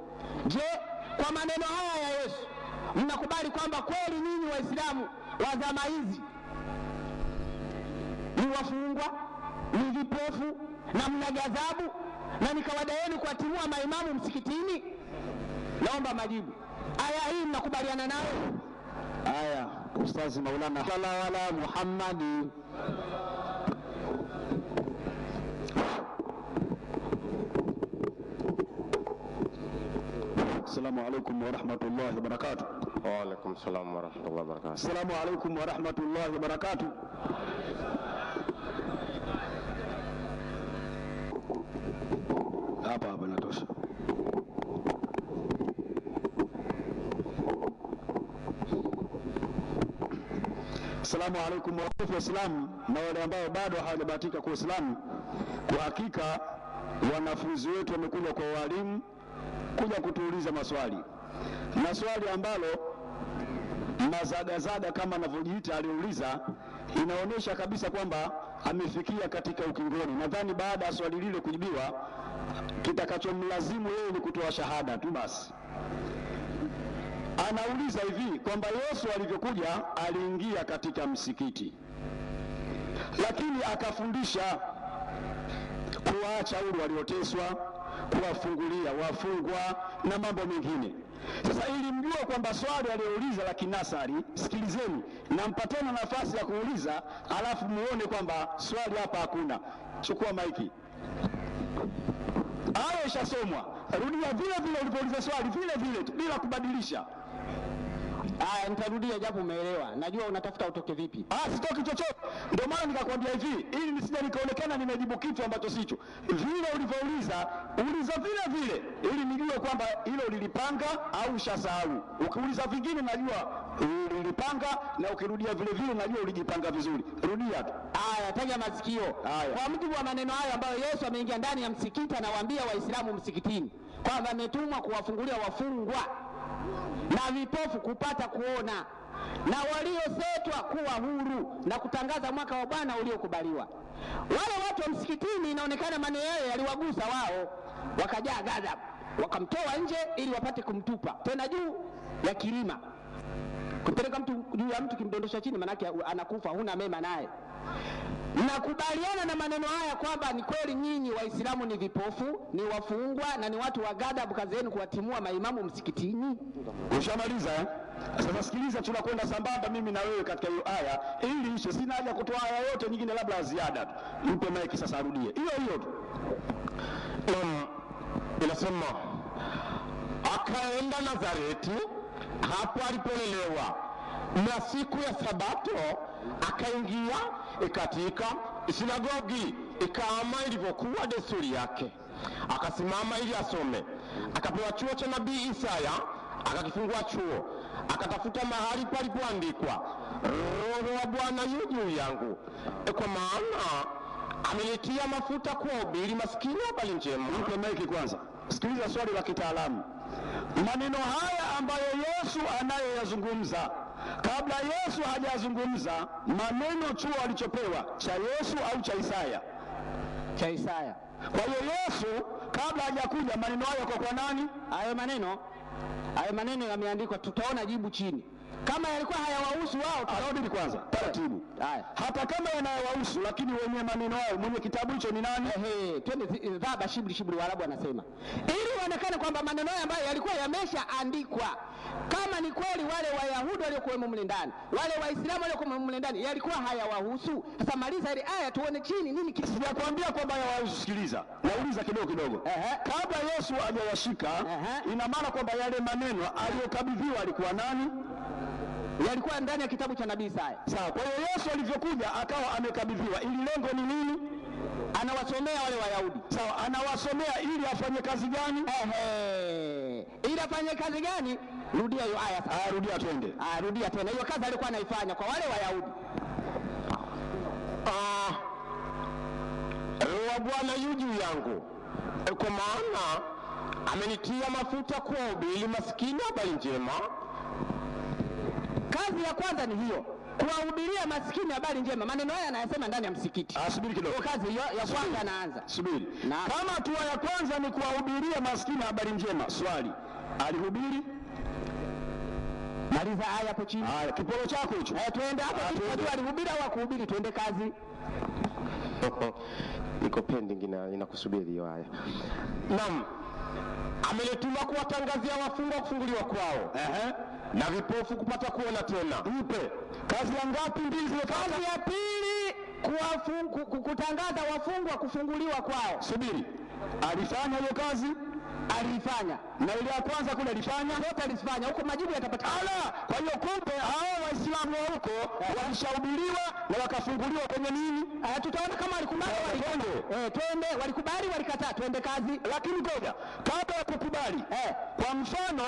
Je, kwa maneno haya ya Yesu mnakubali kwamba kweli nyinyi Waislamu wa zama hizi ni wafungwa, ni vipofu na mna ghadhabu, na ni kawaida yenu kuwatimua maimamu msikitini? Naomba majibu. Aya hii mnakubaliana nayo? Aya, Ustazi Maulana sallallahu ala Muhammadi. Assalamu alaikum wa rahmatullahi wa barakatuh. Wa alaikum salam wa rahmatullahi wa barakatuh. Assalamu alaikum wa rahmatullahi wa barakatuh. Hapa natosha. Assalamu alaikum wa rahmatullahi wa barakatuh. Na wale ambao bado hawajabahatika kwa Uislamu, kwa hakika wanafunzi wetu wamekuja kwa walimu kuja kutuuliza maswali, na swali ambalo mazagazaga kama anavyojiita aliuliza inaonyesha kabisa kwamba amefikia katika ukingoni. Nadhani baada ya swali lile kujibiwa, kitakachomlazimu yeye ni kutoa shahada tu basi. Anauliza hivi kwamba Yesu alivyokuja aliingia katika msikiti, lakini akafundisha kuwaacha huru walioteswa, kuwafungulia wafungwa na mambo mengine. Sasa ili mjue kwamba swali aliyouliza la kinasari, sikilizeni na mpateni nafasi ya kuuliza, alafu muone kwamba swali hapa hakuna. Chukua maiki. Aya ishasomwa, rudia vile vile ulivyouliza swali, vile vile bila kubadilisha. Aya, nitarudia japo umeelewa. Najua unatafuta utoke vipi. Sitoki chochote. Ndio maana nikakwambia hivi, ili nisije nikaonekana nimejibu kitu ambacho sicho. Vile ulivyouliza, uliza vile vile ili nijue kwamba hilo lilipanga au ushasahau. Ukiuliza vingine najua ulipanga, na ukirudia vile vile najua ulijipanga vizuri. Rudia tu. Aya, tega masikio. Kwa mujibu wa maneno hayo ambayo Yesu ameingia ndani ya msikiti, anawaambia Waislamu msikitini kwamba ametumwa kuwafungulia wafungwa na vipofu kupata kuona, na waliosetwa kuwa huru, na kutangaza mwaka wa Bwana uliokubaliwa. Wale watu wa msikitini inaonekana maneno yao yaliwagusa wao, wakajaa ghadhabu, wakamtoa nje ili wapate kumtupa tena juu ya kilima. Kupeleka mtu juu ya mtu kimdondosha chini manake anakufa, huna mema naye. Nakubaliana na maneno haya kwamba ni kweli nyinyi Waislamu ni vipofu, ni wafungwa na ni watu wa ghadhabu, kazi yenu kuwatimua maimamu msikitini. Ushamaliza eh? Sasa sikiliza, tunakwenda sambamba mimi na wewe katika hiyo aya ili ishe. Sina haja kutoa aya yote nyingine, labda ziada tu. Mpe maiki sasa arudie. Hiyo tu. Inasema akaenda Nazareti hapo alipolelewa, na siku ya Sabato akaingia katika sinagogi kama ilivyokuwa desturi yake, akasimama ili asome. Akapewa chuo cha nabii Isaya, akakifungua chuo, akatafuta mahali palipoandikwa, Roho wa Bwana yu juu yangu, kwa maana amenitia mafuta kuwahubiri maskini habari njema. Mpe maiki kwanza. Sikiliza swali la kitaalamu. Maneno haya ambayo Yesu anayoyazungumza, kabla Yesu hajazungumza maneno chuo alichopewa cha Yesu au cha Isaya? Cha Isaya. Kwa hiyo Yesu kabla hajakuja maneno hayo kwa nani? Hayo maneno yameandikwa, tutaona jibu chini. Kama yalikuwa hayawahusu wao, tutarudi kwanza taratibu. Hata kama yanawahusu, lakini wenye maneno hayo, mwenye kitabu hicho ni nani? Twende dhaba shibli Waarabu anasema. Ili waonekane kwamba maneno haya ambayo yalikuwa yameshaandikwa, kama ni kweli wale Wayahudi waliokuwa mle ndani, wale Waislamu waliokuwa mle ndani, yalikuwa hayawahusu. Sasa maliza ile aya tuone chini nini kitu. Sijakwambia kwamba hayawahusu. Sikiliza. Nauliza kidogo. Kabla Yesu hajawashika, ina maana kwamba yale maneno aliyokabidhiwa alikuwa nani? Yalikuwa ndani ya kitabu cha nabii Isaya. Sawa. Kwa hiyo Yesu alivyokuja akawa amekabidhiwa, ili lengo ni nini? Anawasomea wale Wayahudi. Sawa, anawasomea ili afanye kazi gani? Ili afanye kazi gani? Rudia hiyo aya sasa. Rudia twende. Rudia tena. Hiyo kazi alikuwa anaifanya kwa wale Wayahudi. Roho wa Bwana yu juu yangu, kwa maana amenitia mafuta kuwahubiri maskini habari njema. Kazi ya kwanza ni hiyo, kuwahubiria maskini habari njema. Maneno haya anayasema ndani ya msikiti. Subiri kidogo. Kazi hiyo ya kwanza anaanza. Subiri. Kama hatua ya kwanza ni kuwahubiria maskini habari njema, swali, alihubiri? Maliza aya hapo chini. Kiporo chako hicho. Twende hapo chini. Unajua alihubiri au kuhubiri? Twende kazi. Iko pending inakusubiri hiyo aya. Naam. Amenituma kuwatangazia wafungwa kufunguliwa kwao. Na vipofu kupata kuona tena. Mpe. Kazi ya ngapi? Mbili zile. Kazi ya pili kutangaza wafungwa kufunguliwa kwao. Subiri. Alifanya hiyo kazi? Alifanya. Na ile ya kwanza kule alifanya? Yote alifanya. Huko majibu yatapatikana. Kwa hiyo kumbe hao Waislamu wa huko walishahubiriwa na wakafunguliwa kwenye nini? Tutaona kama walikubali twende, walikubali walikataa, twende kazi. Lakini ngoja, kabla ya kukubali, kwa mfano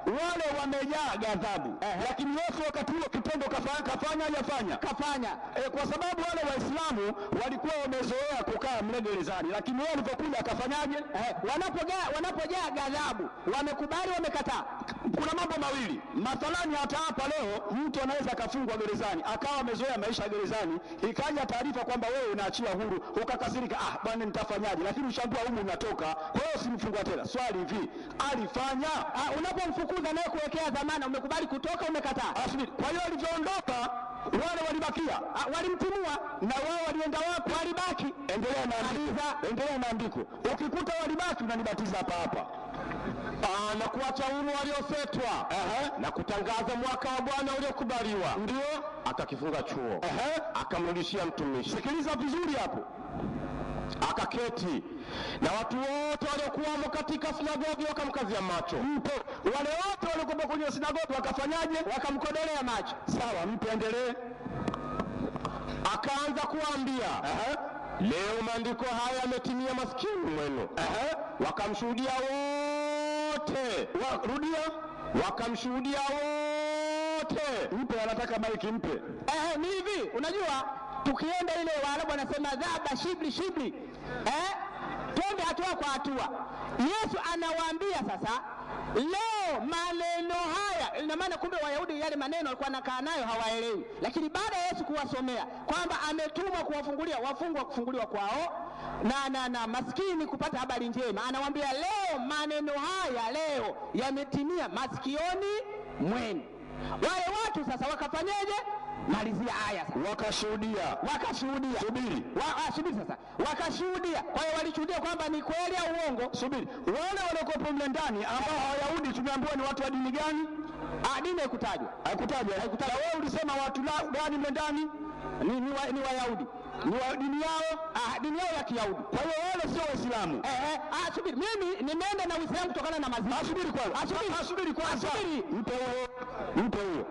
wale wamejaa ghadhabu, lakini Yesu wakati huo kitendo kafanya hajafanya? Kafanya. Kwa sababu wale Waislamu walikuwa wamezoea kukaa mle gerezani, lakini wao walipokuja akafanyaje? Wanapojaa ghadhabu, wamekubali wamekataa. Kuna mambo mawili. Mathalani hata hapa leo mtu anaweza akafungwa gerezani, akawa amezoea maisha ya gerezani, ikaja taarifa kwamba wewe unaachiwa huru, ukakasirika, bwana nitafanyaje? Lakini ushaambiwa humu unatoka, kwa hiyo usimfungwa tena. Swali hivi, alifanya? Unapomfukuza naye kuwekea dhamana, umekubali kutoka, umekataa? Kwa hiyo alivyoondoka wale walibakia, walimtimua. Na wao walienda wapi? Walibaki. Endelea na andiko. Ukikuta walibaki unanibatiza hapa. Na kuacha huru waliosetwa. Na kutangaza mwaka wa Bwana uliokubaliwa. Ndio. Akakifunga chuo. Akamrudishia mtumishi. Sikiliza vizuri hapo. Akaketi na watu wote waliokuwamo katika sinagogi wakamkazia macho. Wale wote waliokuwa kwenye sinagogi wakafanyaje? Wakamkodolea macho. Sawa, mpe endelee. Akaanza kuambia, leo maandiko haya yametimia maskini mwenu. Wakamshuhudia wote. Rudia. Wakamshuhudia wote. Mpe, anataka maiki, mpe. Ni hivi, unajua tukienda ile Waarabu wanasema dhaba shibli. Twende hatua kwa hatua. Yesu anawaambia sasa, leo maneno haya, ina maana kumbe Wayahudi yale maneno walikuwa nakaa nayo hawaelewi. Lakini baada ya Yesu kuwasomea kwamba ametumwa kuwafungulia wafungwa kufunguliwa kwao na maskini kupata habari njema, anawaambia leo maneno haya leo yametimia masikioni mwenu. Wale watu sasa wakafanyeje? Malizia haya sasa. Wakashuhudia. Subiri sasa. Wakashuhudia. Kwa hiyo walishuhudia kwamba ni kweli au uongo? Subiri. Wale waliokuwa mle ndani ambao Wayahudi tumeambiwa ni watu wa dini gani? Dini haikutajwa. Na wewe ulisema watu gani mle ndani? Ni Wayahudi. Ni wa dini yao? Dini yao ya Kiyahudi. Kwa hiyo wale sio Waislamu. Subiri. Mimi nimeenda na Uislamu kutokana na mazingira. Subiri kwanza. Mpe huyo.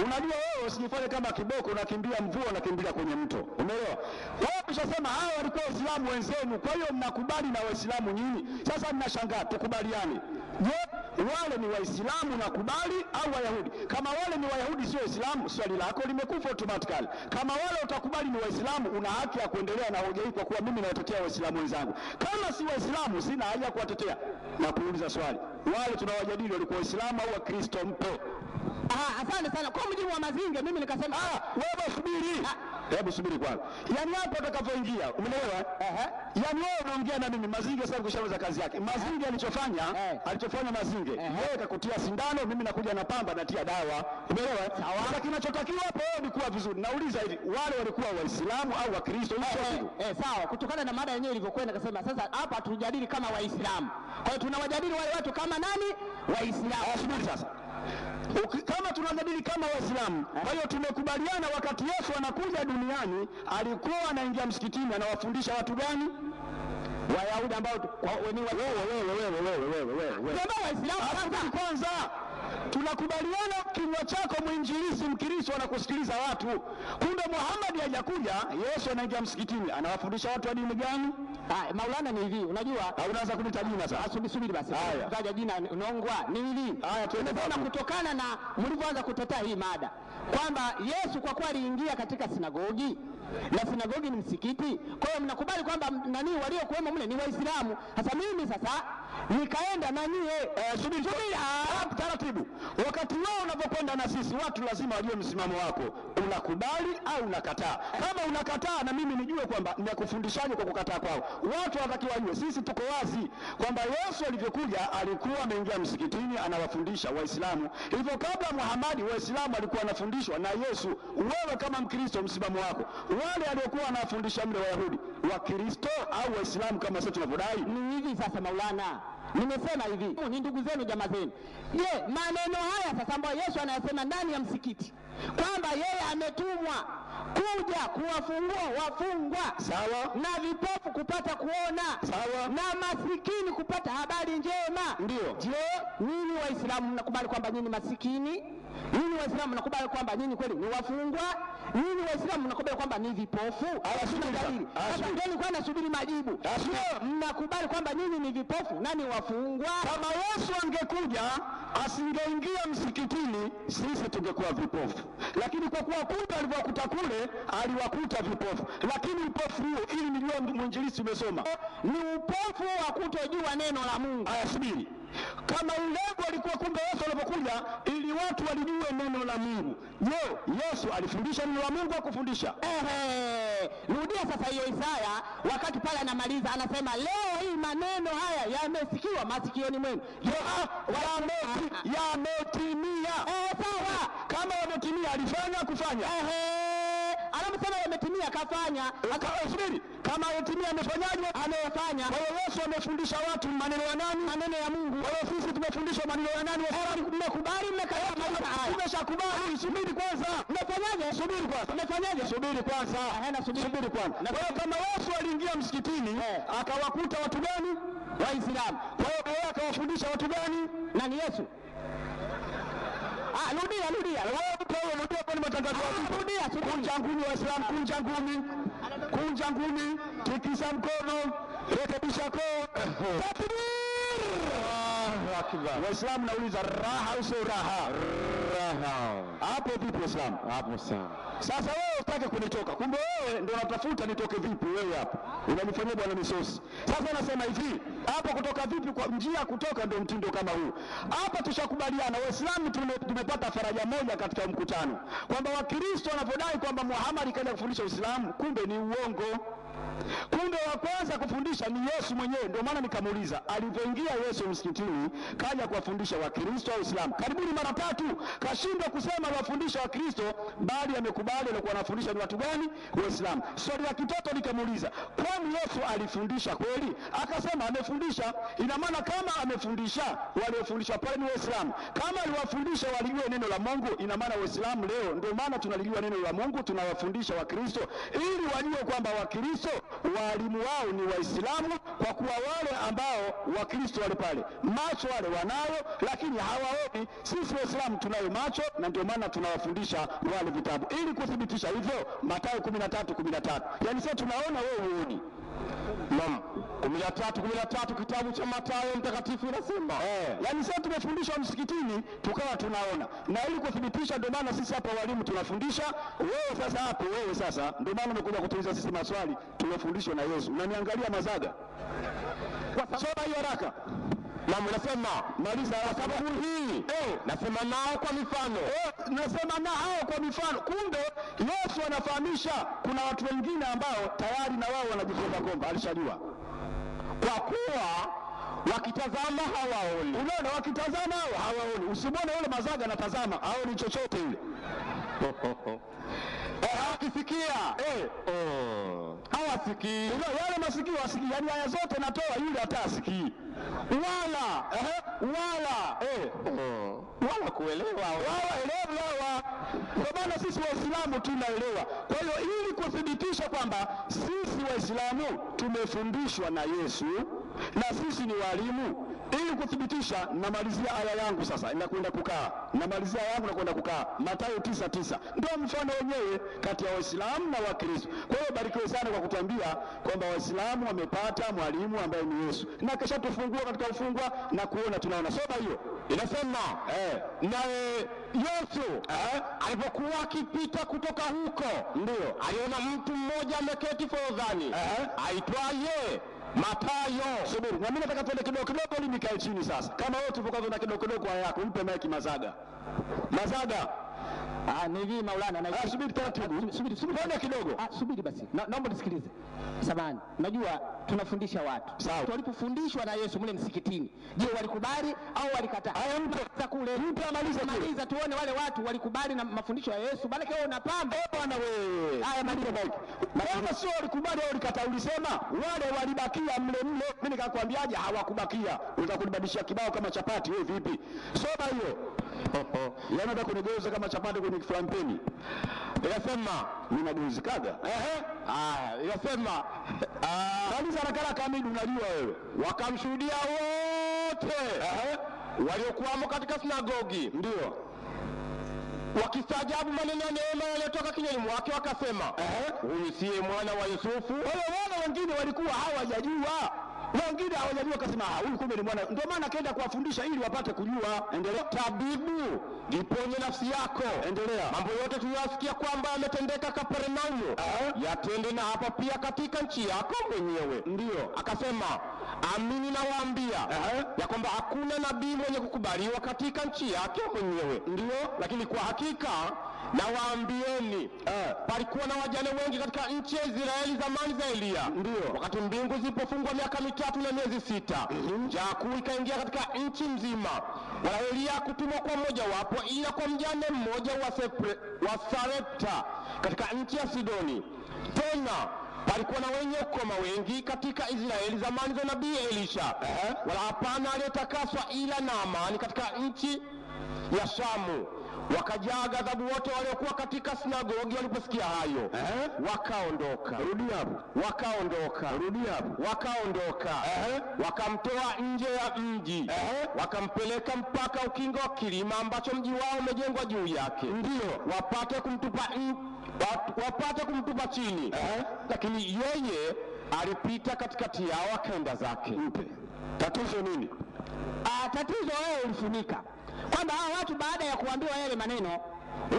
Unajua wewe usijifanye kama kiboko unakimbia mvua unakimbilia kwenye mto. Umeelewa? Wewe umeshasema hao walikuwa Waislamu wenzenu, kwa hiyo mnakubali na Waislamu nyinyi. Sasa mnashangaa tukubaliane. Je, wale ni Waislamu nakubali au Wayahudi? Kama wale ni Wayahudi sio Waislamu, swali lako limekufa automatically. Kama wale utakubali ni Waislamu, una haki ya kuendelea na hoja hii kwa kuwa mimi nawatetea Waislamu wenzangu. Kama si Waislamu sina haja kuwatetea. Na kuuliza swali, wale tunawajadili walikuwa Waislamu au Wakristo mpo? Asante sana. Kwa mujibu wa Mazinge mimi nikasema wewe subiri. Hebu subiri kwanza. Yaani hapo utakapoingia, umeelewa? Yaani wewe unaongea na mimi Mazinge sasa kushamaliza kazi yake. Mazinge alichofanya Mazinge, yeye kakutia sindano, mimi nakuja na pamba natia dawa. Umeelewa? Sasa kinachotakiwa hapo wewe ni kuwa vizuri. Nauliza hivi, wale walikuwa Waislamu au Wakristo? Sawa. Kutokana na mada yenyewe ilivyokwenda nikasema sasa hapa tujadili kama Waislamu. Kwa hiyo tunawajadili wale watu kama nani? Waislamu. Subiri sasa. Kama tunajadili kama Waislamu, kwa hiyo tumekubaliana wakati Yesu anakuja duniani alikuwa anaingia msikitini anawafundisha watu gani? Wayahudi ambao Waislamu kwanza. Tunakubaliana kinywa chako mwinjilizi Mkristo anakusikiliza watu. Kumbe Muhammad hajakuja, Yesu anaingia msikitini anawafundisha watu wa dini gani? Maulana ni hivi, unajua unaanza kunita jina sasa. Subiri basi. Taja jina unaongwa. Ni hivi. Tunasema kutokana na mlivyoanza kutetea hii mada kwamba Yesu kwa kuwa aliingia katika sinagogi na sinagogi ni msikiti. Kwa hiyo mnakubali kwamba nani waliokuwemo mle ni Waislamu. Sasa mimi nikaenda na nyie subiri taratibu. Wakati wao unapokwenda na sisi watu lazima wajue msimamo wako. Unakubali au unakataa? Kama unakataa na mimi nijue kwamba ninakufundishaje kwa kukataa kwao. Watu watakiwa wajue sisi tuko wazi kwamba Yesu alivyokuja alikuwa ameingia msikitini anawafundisha Waislamu. Hivyo kabla Muhammad Waislamu alikuwa anafundishwa na Yesu. Wewe kama Mkristo msimamo wako. Wale aliokuwa anafundisha mle Wayahudi, Wakristo au Waislamu kama sisi tunavyodai? Ni hivi sasa Maulana. Nimesema hivi, ni ndugu zenu jamaa zenu. Je, maneno haya sasa ambayo Yesu anayasema ndani ya msikiti kwamba yeye ametumwa kuja kuwafungua wafungwa, sawa, na vipofu kupata kuona, sawa, na masikini kupata habari njema, ndio. Je, nyinyi Waislamu mnakubali kwamba nyinyi masikini? Nyinyi Waislamu mnakubali kwamba nyinyi kweli ni wafungwa? Nyinyi Waislamu mnakubali kwamba ni vipofu? Sasa ndio kwa nasubiri majibu. Mnakubali kwamba nyinyi ni vipofu na ni wafungwa? Kama Yesu angekuja asingeingia msikitini sisi tungekuwa vipofu. Lakini kwa kuwa kumbe alivyokuta kule aliwakuta vipofu. Lakini upofu huo ili nijue mwinjilisti umesoma ni upofu wa kutojua neno la Mungu. Subiri. Kama lengo alikuwa kumbe Yesu alipokuja ili watu walijue neno la Mungu. Je, Yesu alifundisha neno la Mungu au kufundisha? Rudia sasa hiyo Isaya wakati pale anamaliza anasema leo hii maneno haya yamesikiwa masikioni mwenu. Yametimia. Sawa. Kama yametimia alifanya kufanya. Anamsema yametimia kafanya. Subiri. Kama yametimia amefanyaje? Amefanya. Kwa hiyo Yesu amefundisha watu maneno ya nani? Maneno ya Mungu. Kwa hiyo sisi tumefundishwa maneno ya nani? Mmekubali mmekataa maneno haya. Tumeshakubali. Subiri kwanza. Mmefanyaje? Subiri kwanza. Mmefanyaje? Subiri kwanza. Subiri kwanza. Kwa hiyo kama Yesu aliingia msikitini akawakuta watu gani? Waislamu. Kwa hiyo yeye akawafundisha watu gani? Nani Yesu? Rudia. Rudia kwa matangazo ya rudia. Kunja ngumi Waislamu, kunja ngumi, tikisa mkono, rekebisha koo. Waislamu nauliza raha au sio raha? Raha. Hapo vipi Waislamu? Hapo sawa. Sasa wewe utake kunitoka. Kumbe wewe ndio unatafuta nitoke vipi wewe hapo. Unanifanyia bwana misosi. Sasa nasema hivi, hapo kutoka vipi kwa njia kutoka ndio mtindo kama huu. Hapa tushakubaliana Waislamu tumepata faraja moja katika mkutano. Kwamba Wakristo wanapodai kwamba Muhammad kaja kufundisha Uislamu kumbe ni uongo. Kumbe wa kwanza kufundisha ni Yesu mwenyewe. Ndio maana nikamuuliza, alivyoingia Yesu msikitini kaja kuwafundisha Wakristo au Uislamu? Karibuni mara 3 kashindwa kusema wafundisha Wakristo, bali amekubali alikuwa anafundisha ni watu gani? Waislamu. Swali la kitoto nikamuuliza, kwani Yesu alifundisha kweli? Akasema amefundisha. Ina maana kama amefundisha, waliofundishwa pale ni Waislamu. Kama aliwafundisha walijue neno la Mungu, ina maana Waislamu leo ndio maana tunalijua neno la Mungu, tunawafundisha Wakristo ili wajue kwamba Wakristo walimu wao ni Waislamu, kwa kuwa wale ambao Wakristo wale pale macho wale wanayo lakini hawaoni. Sisi Waislamu tunayo macho, na ndio maana tunawafundisha wale vitabu ili kuthibitisha hivyo. Mathayo 13:13. Yaani sasa tunaona wewe huoni. Naam, 13 kitabu cha Mathayo mtakatifu inasema yaani sasa tumefundishwa msikitini tukawa tunaona, na ili kuthibitisha ndio maana sisi hapa walimu tunafundisha. Wewe sasa hapo, wewe sasa ndio maana umekuja kutuuliza sisi maswali, tumefundishwa na Yesu. Unaniangalia mazaga kwa sababu hiyo haraka. Naam, nasema maliza sababu hii. Nasema nao kwa mifano. Nasema nao kwa mifano. Kumbe Yesu anafahamisha kuna watu wengine ambao tayari na wao wanajifunza kwamba alishajua, kwa kuwa wakitazama hawaoni. Unaona, wakitazama hawaoni. Usimwone yule mazaga anatazama, haoni chochote yule. Akisikia hawasikii. Yale masikio wasikii, yaani aya zote natoa, yule hata asikii wala kuelewa elewa. Kwa maana sisi Waislamu tunaelewa. Kwa hiyo ili kuthibitisha kwamba sisi Waislamu tumefundishwa na Yesu na sisi ni walimu, ili kuthibitisha, namalizia aya yangu sasa, inakwenda kukaa. Namalizia aya yangu na kwenda kukaa. Mathayo 9:9 ndio mfano wenyewe kati ya Waislamu na Wakristo. Kwa hiyo barikiwe sana kwa kutuambia kwamba Waislamu wamepata mwalimu ambaye ni Yesu, na kisha tufungua katika ufungwa na kuona tunaona. Soma hiyo inasema na Yesu alipokuwa akipita kutoka huko, ndio aliona mtu mmoja ameketi forodhani aitwaye Mathayo. Subiri, na mimi nataka tuende kidogo kidogo ili nikae chini sasa. Kama wewe tupokazo na kidogo kidogo kwa yako, mpe maiki mazaga. Ni hivi Maulana, na subiri taratibu. Subiri kidogo. Subiri basi. Naomba nisikilize. Samahani. Najua tunafundisha watu. Sawa. Walipofundishwa na Yesu mle msikitini, je, walikubali au walikataa? Haya, mtu kule. Mtu amaliza tuone wale watu walikubali na mafundisho ya Yesu. Bali wewe unapamba. Bwana wewe. Haya, maliza maiki. Kama sio walikubali au walikataa, ulisema wale walibakia mle. Mimi nikakwambiaje hawakubakia? Utakunibadilishia kibao kama chapati wewe vipi? Soma hiyo. Yaani nataka kunigeuza kama chapati kwenye flampeni. Inasema mimi nageuzikaga. Inasema maliza haraka kamili. Unajua wewe, wakamshuhudia wote waliokuwamo katika sinagogi, ndio wakistaajabu maneno ya neema yaliyotoka kinywani mwake, wakasema huyu siye mwana wa Yusufu? Wale wengine walikuwa hawajajua, wengine hawajajua, kasema huyu kumbe ni mwana. Ndio maana kaenda kuwafundisha ili wapate kujua. Endelea. Tabibu, jiponye nafsi yako. Endelea. Mambo yote tuliyosikia kwamba yametendeka Kapernaumu, yatende na hapa pia katika nchi yako mwenyewe. Ndio. Akasema, amini nawaambia ya kwamba hakuna nabii mwenye kukubaliwa katika nchi yake mwenyewe. Ndio. Lakini kwa hakika nawaambieni, palikuwa na wajane wengi katika nchi ya Israeli zamani za Elia. Ndio. Wakati mbingu zilipofungwa miaka 3 na miezi 6, njaa kuu ikaingia katika nchi nzima, wala Elia kutumwa kwa mmoja wapo ila kwa mjane mmoja wa Sarepta katika nchi ya Sidoni. Tena palikuwa na wenye ukoma wengi katika Israeli zamani za nabii Elisha, wala hapana aliyetakaswa ila Naamani katika nchi ya Shamu. Wakajaa ghadhabu wote waliokuwa katika sinagogi waliposikia hayo. Wakaondoka. Rudi hapo. Wakaondoka. Rudi hapo. Wakaondoka. Wakamtoa nje ya mji. Wakampeleka mpaka ukingo wa kilima ambacho mji wao umejengwa juu yake. Ndio. Wapate kumtupa chini. Lakini yeye alipita katikati yao akaenda zake. Mpe. Tatizo nini? Tatizo wao ulifunika kwamba hao watu baada ya kuambiwa yale maneno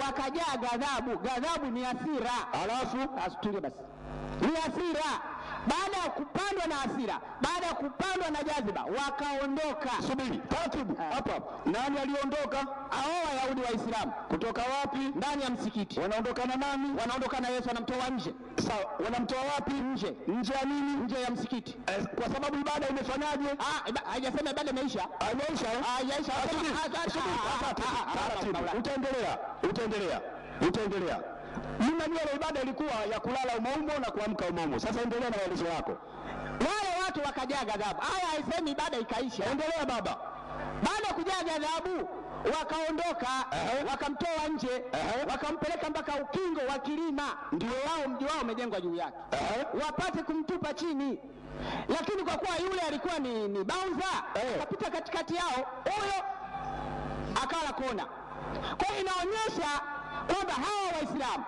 wakajaa ghadhabu. Ghadhabu ni hasira. Alafu asitulie basi, ni hasira. baada ya kupandwa na hasira, baada ya kupandwa na jaziba, wakaondoka. Subiri, taratibu hapo hapo. Nani aliondoka? Hao Wayahudi Waislamu. Kutoka wapi? Ndani ya msikiti. Wanaondoka na nani? Wanaondoka na Yesu, wanamtoa nje. Sawa, wanamtoa wapi? Nje. Nje ya nini? Nje ya msikiti. Kwa sababu ibada imefanyaje? Hajasema ibada imeisha. Haijaisha? Haijaisha. Utaendelea. Mimi najua ile ibada ilikuwa ya kulala umaumo na kuamka umaumo. Sasa endelea na maelezo yako. Wale watu wakajaa ghadhabu. Haya haisemi ibada ikaisha. Endelea baba. Baada ya kujaa ghadhabu, wakaondoka, wakamtoa nje, wakampeleka mpaka ukingo wa kilima, ndio wao mji wao umejengwa juu yake, wapate kumtupa chini. Lakini kwa kuwa yule alikuwa ni bouncer, akapita katikati yao, huyo akala kona. Kwa hiyo inaonyesha kwamba hawa Waislamu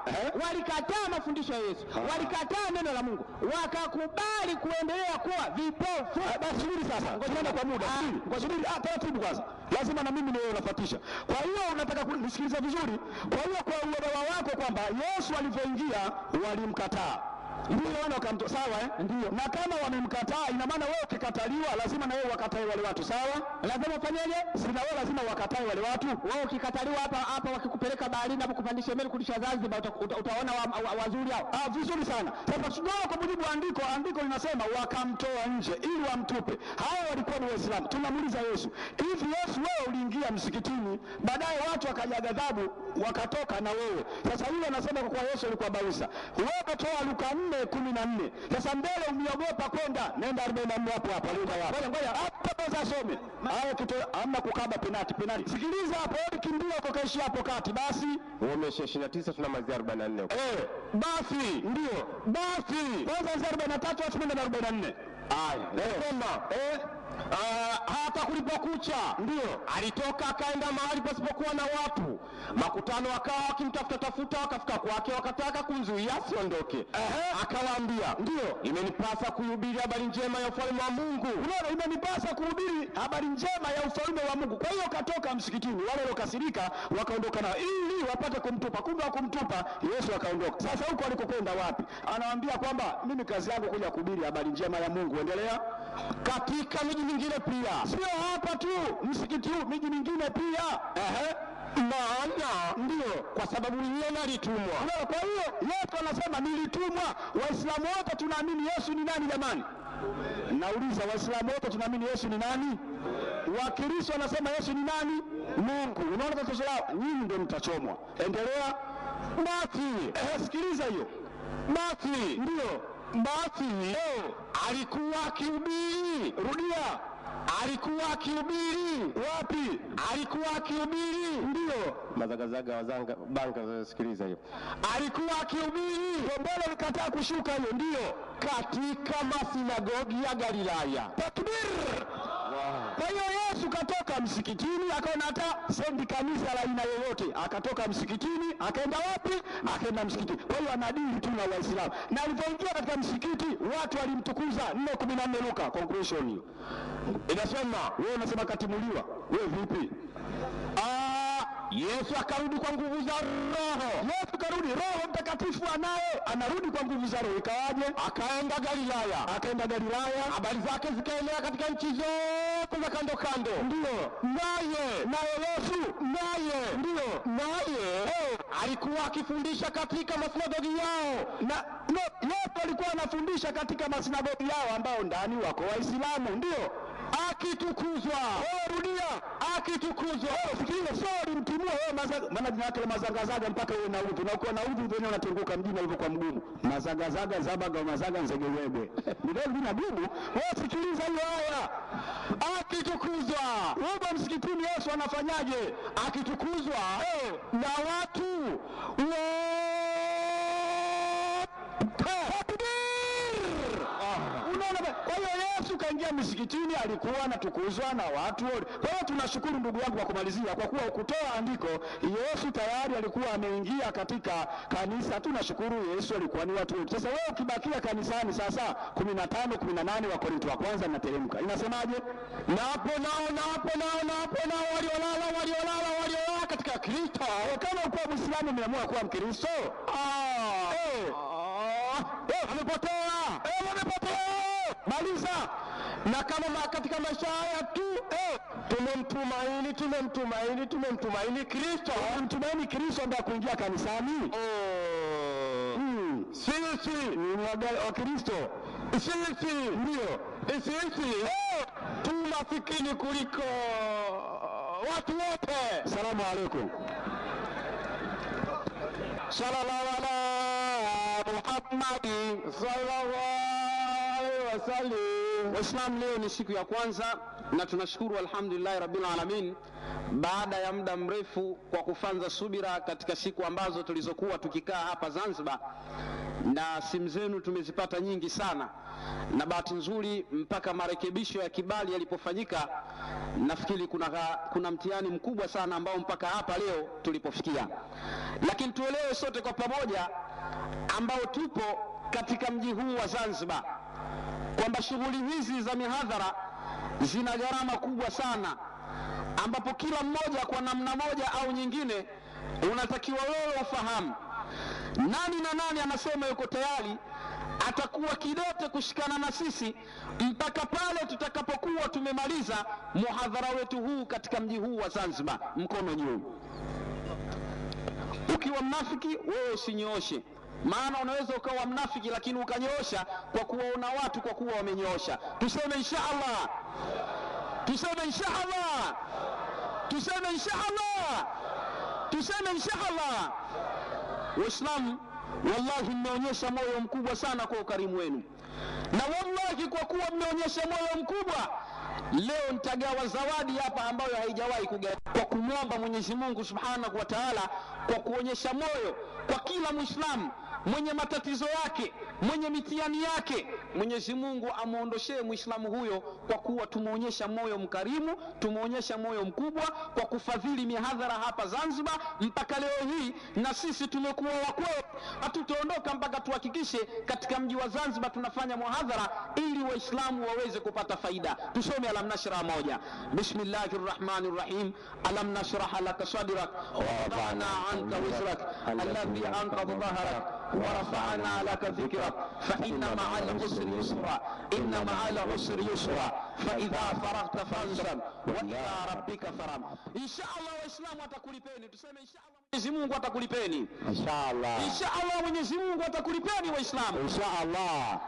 walikataa mafundisho ya Yesu, walikataa neno la Mungu, wakakubali kuendelea kuwa vipofu. Basi subiri sasa, ngoja kwa muda. Subiri, taratibu kwanza. Lazima na mimi niwe nafuatisha. Kwa hiyo unataka kunisikiliza vizuri. Kwa hiyo kwa uelewa wako kwamba Yesu alivyoingia walimkataa. Ndio wana wakamtoa, sawa Ndio. Na kama wamemkataa, ina maana wewe ukikataliwa lazima na wewe wakatae wale watu, sawa? Lazima ufanyeje? Sina wewe lazima wakatae wale watu. Wewe ukikataliwa hapa wakikupeleka baharini hapo kupandisha meli kurudisha Zanzibar, utaona wazuri hao. Vizuri sana. Sasa tunao kwa mujibu wa andiko linasema wakamtoa nje ili wamtupe. Hao walikuwa ni Waislamu. Tunamuuliza Yesu, hivi Yesu wewe uliingia msikitini, baadaye watu wakaja ghadhabu wakatoka na wewe. Sasa yule anasema kwa Yesu alikuwa bausa. Wewe toa Luka 4:14. Sasa mbele umiogopa kwenda, nenda 44 hapo Luka yako. Ngoja hapo some. Hao kitu hamna kukaba penalty. Sikiliza hapo, kimbia ukakaishi hapo kati basi. Umesha 29 tunamalizia 44. Basi ndio. Basi kwanza 43 afu nenda 44. Hata kulipokucha ndio alitoka akaenda mahali pasipokuwa na watu, makutano wakawa wakimtafuta, wakafika kwake wakataka kumzuia asiondoke. Akawaambia, ndio imenipasa kuhubiri habari njema ya ufalme wa Mungu. Unaona, imenipasa kuhubiri habari njema ya ufalme wa Mungu. Kwa hiyo katoka msikitini, wale waliokasirika wakaondoka nao ili wapate kumtupa. Kumbe hakumtupa, Yesu akaondoka. Sasa huko alikokwenda wapi? Anawaambia kwamba mimi kazi yangu kuja kuhubiri habari njema ya Mungu. Endelea. Katika miji mingine pia, sio hapa tu msikiti huu, miji mingine pia. Maana ndio kwa sababu yeye nalitumwa. Kwa hiyo Yesu anasema nilitumwa. Waislamu wote tunaamini Yesu ni nani jamani? Nauliza, Waislamu wote tunaamini Yesu ni nani? Wakristo wanasema Yesu ni nani? Mungu. Unaona tatizo lao? Nyinyi ndio mtachomwa. Endelea. Basi sikiliza hiyo. Basi ndio. Basi alikuwa akihubiri. Rudia. Alikuwa akihubiri wapi? Alikuwa akihubiri ndio mazagazaga wazanga banka. Sikiliza hiyo, alikuwa akihubiri. Mbona ulikataa kushuka hiyo? Ndio, katika masinagogi ya Galilaya. Takbir! Kwa hiyo Yesu katoka msikitini, akaona hata sendi kanisa la aina yoyote, akatoka msikitini akaenda wapi? Akaenda msikitini. Kwa hiyo anadili tu na Waislamu, na alipoingia katika msikiti watu walimtukuza. 4:14 Luka. Conclusion hiyo inasema, wewe unasema katimuliwa, wewe vipi? Yesu akarudi kwa nguvu za Roho. Yesu karudi, Roho Mtakatifu anaye, anarudi kwa nguvu za Roho. Ikawaje? Akaenda Galilaya. Habari zake zikaenea katika nchi zote za kando kando. Ndio. Naye Yesu alikuwa akifundisha katika masinagogi yao. Yesu alikuwa anafundisha katika masinagogi yao ambao ndani wako Waislamu. Ndio. Akitukuzwa. Rudia. Akitukuzwa. Sikiliza, sorry mtimua wewe maana jina lake mazagazaga mpaka wewe na udhu. Na uko na udhu wenyewe unatenguka mjini hivyo kwa mgumu. Mazagazaga zabaga mazaga nzegewebwe. Ndio vina gumu. Wewe sikiliza hiyo haya. Akitukuzwa. Wewe msikitini Yesu anafanyaje? Akitukuzwa na watu Kwa hiyo Yesu kaingia msikitini, alikuwa anatukuzwa na watu wote. Kwa hiyo tunashukuru ndugu yangu kwa kumalizia, kwa kuwa ukutoa andiko, Yesu tayari alikuwa ameingia katika kanisa. Tunashukuru Yesu alikuwa ni watu wote. Sasa wewe ukibakia kanisani sasa 15-18 wa Korinto wa kwanza inateremka. Inasemaje? Na hapo nao waliolala katika Kristo. Kama uko Muislamu umeamua kuwa Mkristo, amepotea. Wamepotea. maliza. Na kama katika maisha haya tu tumemtumaini Kristo, Mtumaini Kristo ndio kuingia kanisani. sisi Wa Kristo. sisi Ndio. sisi tu masikini kuliko watu wote. Salamu alaykum. Sallallahu ala Muhammadi sallallahu alaihi wasallam. Waislamu, leo ni siku ya kwanza na tunashukuru alhamdulillah rabbil alamin, baada ya muda mrefu kwa kufanza subira katika siku ambazo tulizokuwa tukikaa hapa Zanzibar, na simu zenu tumezipata nyingi sana, na bahati nzuri mpaka marekebisho ya kibali yalipofanyika, nafikiri kuna mtihani mkubwa sana ambao mpaka hapa leo tulipofikia. Lakini tuelewe sote kwa pamoja ambao tupo katika mji huu wa Zanzibar kwamba shughuli hizi za mihadhara zina gharama kubwa sana, ambapo kila mmoja kwa namna moja au nyingine unatakiwa wewe ufahamu nani na nani anasema yuko tayari atakuwa kidete kushikana na sisi mpaka pale tutakapokuwa tumemaliza muhadhara wetu huu katika mji huu wa Zanzibar. Mkono juu. Ukiwa mnafiki wewe usinyooshe, maana unaweza ukawa mnafiki lakini ukanyoosha kwa kuwaona watu kwa kuwa wamenyoosha. Tuseme inshallah, tuseme inshallah, tuseme inshallah, tuseme inshallah. Waislamu, wallahi mmeonyesha moyo mkubwa sana kwa ukarimu wenu, na wallahi kwa kuwa mmeonyesha moyo mkubwa, leo nitagawa zawadi hapa ambayo haijawahi kugawa, kwa kumwomba Mwenyezi Mungu Subhanahu wa Ta'ala, kwa kuonyesha moyo kwa kila Muislamu mwenye matatizo yake, mwenye mitihani yake, Mwenyezi Mungu amuondoshee Muislamu huyo, kwa kuwa tumeonyesha moyo mkarimu, tumeonyesha moyo mkubwa kwa kufadhili mihadhara hapa Zanzibar mpaka leo hii, na sisi tumekuwa wakweli. Hatutaondoka mpaka tuhakikishe katika mji wa Zanzibar tunafanya muhadhara ili Waislamu waweze kupata faida. Tusome alam nashrah moja. Bismillahir Rahmanir Rahim. Alam nashrah laka sadrak wa wada'na anka wizrak alladhi anqadha dhahrak ورفعنا لك ذكرك فإن مع العسر يسرا إن مع العسر يسرا فإذا فرغت فانصب وإلى ربك فرغب. إن شاء الله وإسلام watakulipeni. Tuseme inshallah Mwenyezi Mungu atakulipeni. Inshallah. Inshallah Mwenyezi Mungu atakulipeni Waislamu. Inshallah.